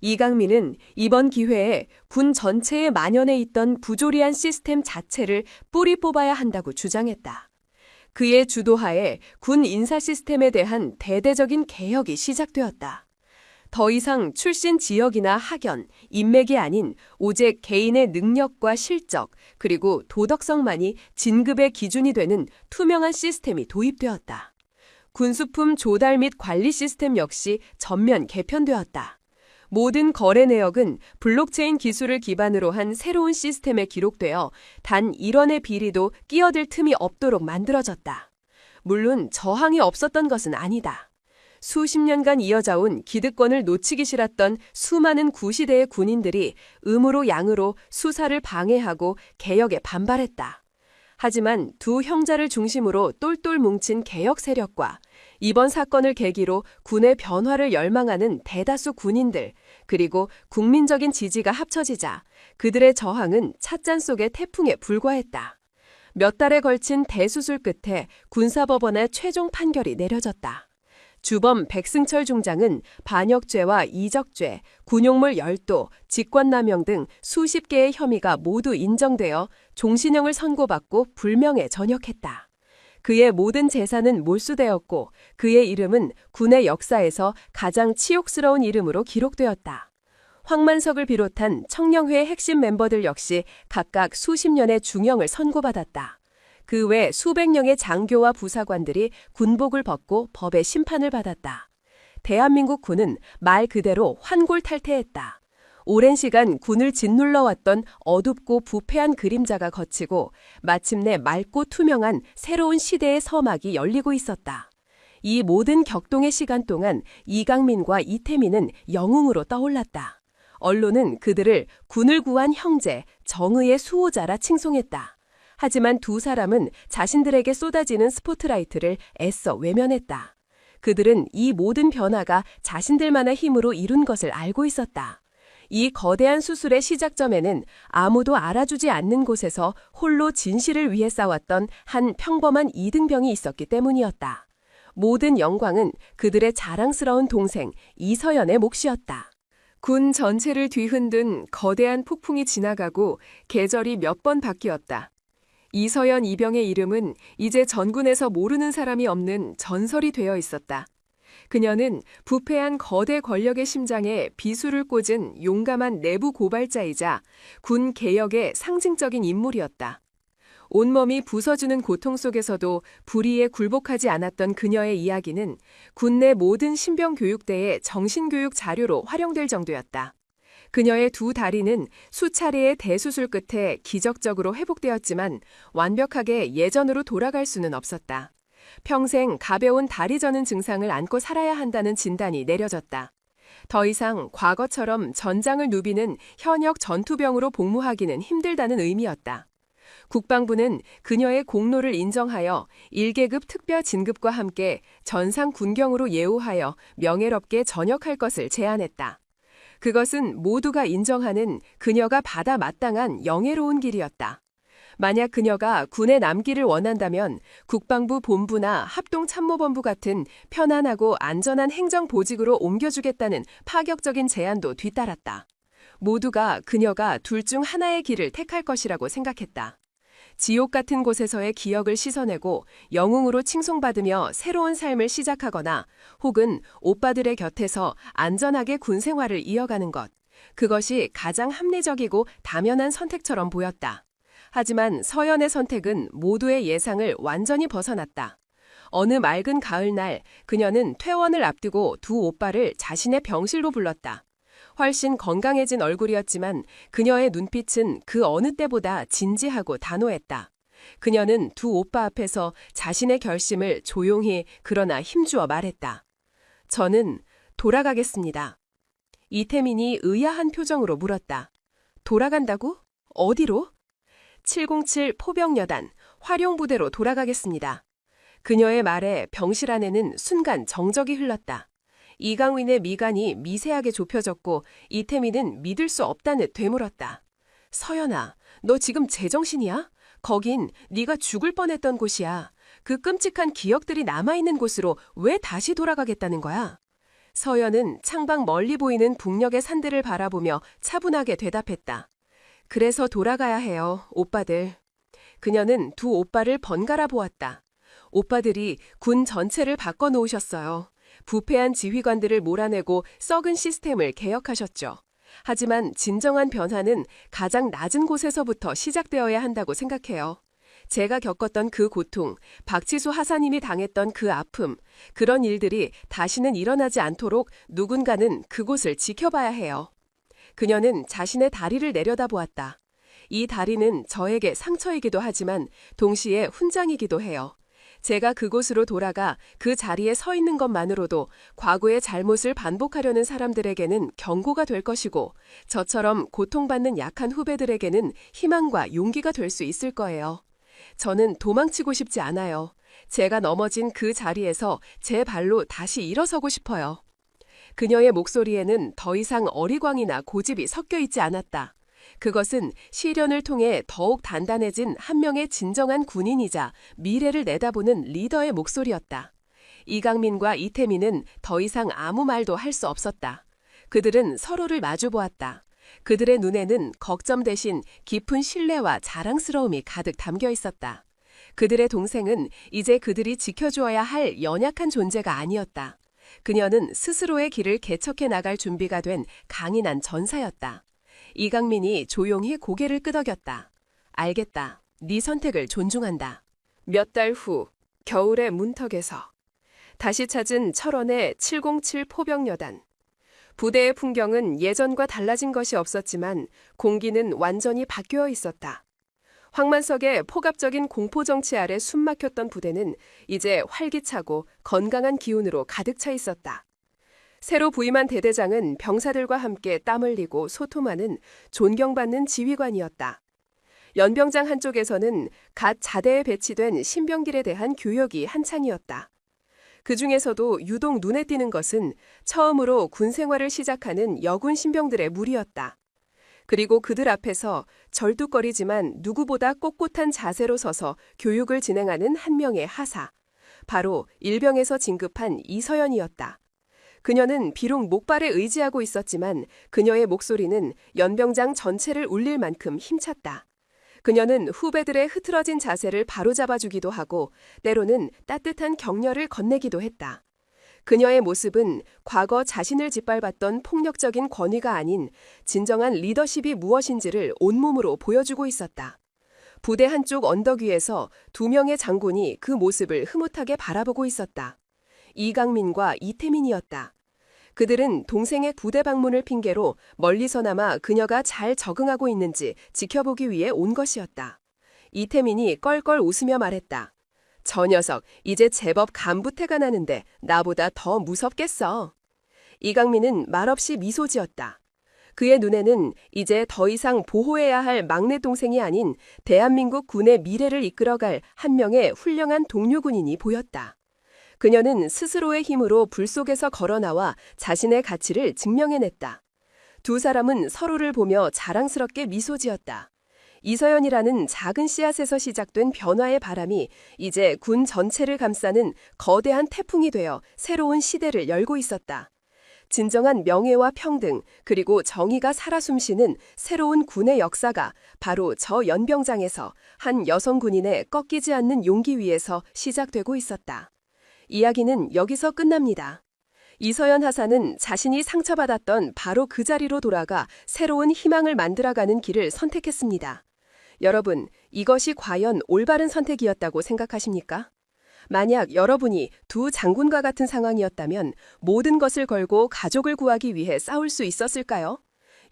[SPEAKER 2] 이강민은 이번 기회에 군 전체에 만연해 있던 부조리한 시스템 자체를 뿌리 뽑아야 한다고 주장했다. 그의 주도하에 군 인사 시스템에 대한 대대적인 개혁이 시작되었다. 더 이상 출신 지역이나 학연, 인맥이 아닌 오직 개인의 능력과 실적, 그리고 도덕성만이 진급의 기준이 되는 투명한 시스템이 도입되었다. 군수품 조달 및 관리 시스템 역시 전면 개편되었다. 모든 거래 내역은 블록체인 기술을 기반으로 한 새로운 시스템에 기록되어 단 1원의 비리도 끼어들 틈이 없도록 만들어졌다. 물론 저항이 없었던 것은 아니다. 수십 년간 이어져온 기득권을 놓치기 싫었던 수많은 구시대의 군인들이 음으로 양으로 수사를 방해하고 개혁에 반발했다. 하지만 두 형제를 중심으로 똘똘 뭉친 개혁 세력과 이번 사건을 계기로 군의 변화를 열망하는 대다수 군인들, 그리고 국민적인 지지가 합쳐지자 그들의 저항은 찻잔 속의 태풍에 불과했다. 몇 달에 걸친 대수술 끝에 군사법원의 최종 판결이 내려졌다. 주범 백승철 중장은 반역죄와 이적죄, 군용물 열도, 직권남용 등 수십 개의 혐의가 모두 인정되어 종신형을 선고받고 불명예 전역했다. 그의 모든 재산은 몰수되었고 그의 이름은 군의 역사에서 가장 치욕스러운 이름으로 기록되었다. 황만석을 비롯한 청룡회의 핵심 멤버들 역시 각각 수십 년의 중형을 선고받았다. 그 외 수백 명의 장교와 부사관들이 군복을 벗고 법의 심판을 받았다. 대한민국 군은 말 그대로 환골탈태했다. 오랜 시간 군을 짓눌러왔던 어둡고 부패한 그림자가 걷히고 마침내 맑고 투명한 새로운 시대의 서막이 열리고 있었다. 이 모든 격동의 시간 동안 이강민과 이태민은 영웅으로 떠올랐다. 언론은 그들을 군을 구한 형제, 정의의 수호자라 칭송했다. 하지만 두 사람은 자신들에게 쏟아지는 스포트라이트를 애써 외면했다. 그들은 이 모든 변화가 자신들만의 힘으로 이룬 것을 알고 있었다. 이 거대한 수술의 시작점에는 아무도 알아주지 않는 곳에서 홀로 진실을 위해 싸웠던 한 평범한 이등병이 있었기 때문이었다. 모든 영광은 그들의 자랑스러운 동생 이서연의 몫이었다. 군 전체를 뒤흔든 거대한 폭풍이 지나가고 계절이 몇 번 바뀌었다. 이서연 이병의 이름은 이제 전군에서 모르는 사람이 없는 전설이 되어 있었다. 그녀는 부패한 거대 권력의 심장에 비수를 꽂은 용감한 내부 고발자이자 군 개혁의 상징적인 인물이었다. 온몸이 부서지는 고통 속에서도 불의에 굴복하지 않았던 그녀의 이야기는 군내 모든 신병교육대의 정신교육 자료로 활용될 정도였다. 그녀의 두 다리는 수차례의 대수술 끝에 기적적으로 회복되었지만 완벽하게 예전으로 돌아갈 수는 없었다. 평생 가벼운 다리 저는 증상을 안고 살아야 한다는 진단이 내려졌다. 더 이상 과거처럼 전장을 누비는 현역 전투병으로 복무하기는 힘들다는 의미였다. 국방부는 그녀의 공로를 인정하여 1계급 특별 진급과 함께 전상 군경으로 예우하여 명예롭게 전역할 것을 제안했다. 그것은 모두가 인정하는 그녀가 받아 마땅한 영예로운 길이었다. 만약 그녀가 군에 남기를 원한다면 국방부 본부나 합동참모본부 같은 편안하고 안전한 행정보직으로 옮겨주겠다는 파격적인 제안도 뒤따랐다. 모두가 그녀가 둘 중 하나의 길을 택할 것이라고 생각했다. 지옥 같은 곳에서의 기억을 씻어내고 영웅으로 칭송받으며 새로운 삶을 시작하거나 혹은 오빠들의 곁에서 안전하게 군 생활을 이어가는 것. 그것이 가장 합리적이고 당연한 선택처럼 보였다. 하지만 서연의 선택은 모두의 예상을 완전히 벗어났다. 어느 맑은 가을날 그녀는 퇴원을 앞두고 두 오빠를 자신의 병실로 불렀다. 훨씬 건강해진 얼굴이었지만 그녀의 눈빛은 그 어느 때보다 진지하고 단호했다. 그녀는 두 오빠 앞에서 자신의 결심을 조용히 그러나 힘주어 말했다. 저는 돌아가겠습니다. 이태민이 의아한 표정으로 물었다. 돌아간다고? 어디로? 707 포병여단 화룡부대로 돌아가겠습니다. 그녀의 말에 병실 안에는 순간 정적이 흘렀다. 이강윈의 미간이 미세하게 좁혀졌고 이태민은 믿을 수 없다는 되물었다. 서연아, 너 지금 제정신이야? 거긴 네가 죽을 뻔했던 곳이야. 그 끔찍한 기억들이 남아있는 곳으로 왜 다시 돌아가겠다는 거야? 서연은 창밖 멀리 보이는 북녘의 산들을 바라보며 차분하게 대답했다. 그래서 돌아가야 해요, 오빠들. 그녀는 두 오빠를 번갈아 보았다. 오빠들이 군 전체를 바꿔놓으셨어요. 부패한 지휘관들을 몰아내고 썩은 시스템을 개혁하셨죠. 하지만 진정한 변화는 가장 낮은 곳에서부터 시작되어야 한다고 생각해요. 제가 겪었던 그 고통, 박지수 하사님이 당했던 그 아픔, 그런 일들이 다시는 일어나지 않도록 누군가는 그곳을 지켜봐야 해요. 그녀는 자신의 다리를 내려다보았다. 이 다리는 저에게 상처이기도 하지만 동시에 훈장이기도 해요. 제가 그곳으로 돌아가 그 자리에 서 있는 것만으로도 과거의 잘못을 반복하려는 사람들에게는 경고가 될 것이고 저처럼 고통받는 약한 후배들에게는 희망과 용기가 될 수 있을 거예요. 저는 도망치고 싶지 않아요. 제가 넘어진 그 자리에서 제 발로 다시 일어서고 싶어요. 그녀의 목소리에는 더 이상 어리광이나 고집이 섞여 있지 않았다. 그것은 시련을 통해 더욱 단단해진 한 명의 진정한 군인이자 미래를 내다보는 리더의 목소리였다. 이강민과 이태민은 더 이상 아무 말도 할 수 없었다. 그들은 서로를 마주보았다. 그들의 눈에는 걱정 대신 깊은 신뢰와 자랑스러움이 가득 담겨 있었다. 그들의 동생은 이제 그들이 지켜주어야 할 연약한 존재가 아니었다. 그녀는 스스로의 길을 개척해 나갈 준비가 된 강인한 전사였다. 이강민이 조용히 고개를 끄덕였다. 알겠다. 네 선택을 존중한다. 몇 달 후 겨울의 문턱에서 다시 찾은 철원의 707 포병여단. 부대의 풍경은 예전과 달라진 것이 없었지만 공기는 완전히 바뀌어 있었다. 황만석의 포갑적인 공포정치 아래 숨막혔던 부대는 이제 활기차고 건강한 기운으로 가득 차 있었다. 새로 부임한 대대장은 병사들과 함께 땀 흘리고 소통하는 존경받는 지휘관이었다. 연병장 한쪽에서는 갓 자대에 배치된 신병들에 대한 교역이 한창이었다. 그 중에서도 유독 눈에 띄는 것은 처음으로 군 생활을 시작하는 여군 신병들의 무리였다. 그리고 그들 앞에서 절뚝거리지만 누구보다 꼿꼿한 자세로 서서 교육을 진행하는 한 명의 하사. 바로 일병에서 진급한 이서연이었다. 그녀는 비록 목발에 의지하고 있었지만 그녀의 목소리는 연병장 전체를 울릴 만큼 힘찼다. 그녀는 후배들의 흐트러진 자세를 바로잡아주기도 하고 때로는 따뜻한 격려를 건네기도 했다. 그녀의 모습은 과거 자신을 짓밟았던 폭력적인 권위가 아닌 진정한 리더십이 무엇인지를 온몸으로 보여주고 있었다. 부대 한쪽 언덕 위에서 두 명의 장군이 그 모습을 흐뭇하게 바라보고 있었다. 이강민과 이태민이었다. 그들은 동생의 부대 방문을 핑계로 멀리서나마 그녀가 잘 적응하고 있는지 지켜보기 위해 온 것이었다. 이태민이 껄껄 웃으며 말했다. 저 녀석 이제 제법 간부태가 나는데 나보다 더 무섭겠어. 이강민은 말없이 미소 지었다. 그의 눈에는 이제 더 이상 보호해야 할 막내 동생이 아닌 대한민국 군의 미래를 이끌어갈 한 명의 훌륭한 동료 군인이 보였다. 그녀는 스스로의 힘으로 불 속에서 걸어나와 자신의 가치를 증명해냈다. 두 사람은 서로를 보며 자랑스럽게 미소 지었다. 이서연이라는 작은 씨앗에서 시작된 변화의 바람이 이제 군 전체를 감싸는 거대한 태풍이 되어 새로운 시대를 열고 있었다. 진정한 명예와 평등 그리고 정의가 살아 숨쉬는 새로운 군의 역사가 바로 저 연병장에서 한 여성 군인의 꺾이지 않는 용기 위에서 시작되고 있었다. 이야기는 여기서 끝납니다. 이서연 하사는 자신이 상처받았던 바로 그 자리로 돌아가 새로운 희망을 만들어가는 길을 선택했습니다. 여러분, 이것이 과연 올바른 선택이었다고 생각하십니까? 만약 여러분이 두 장군과 같은 상황이었다면 모든 것을 걸고 가족을 구하기 위해 싸울 수 있었을까요?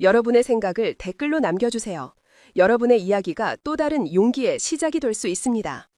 [SPEAKER 2] 여러분의 생각을 댓글로 남겨주세요. 여러분의 이야기가 또 다른 용기의 시작이 될 수 있습니다.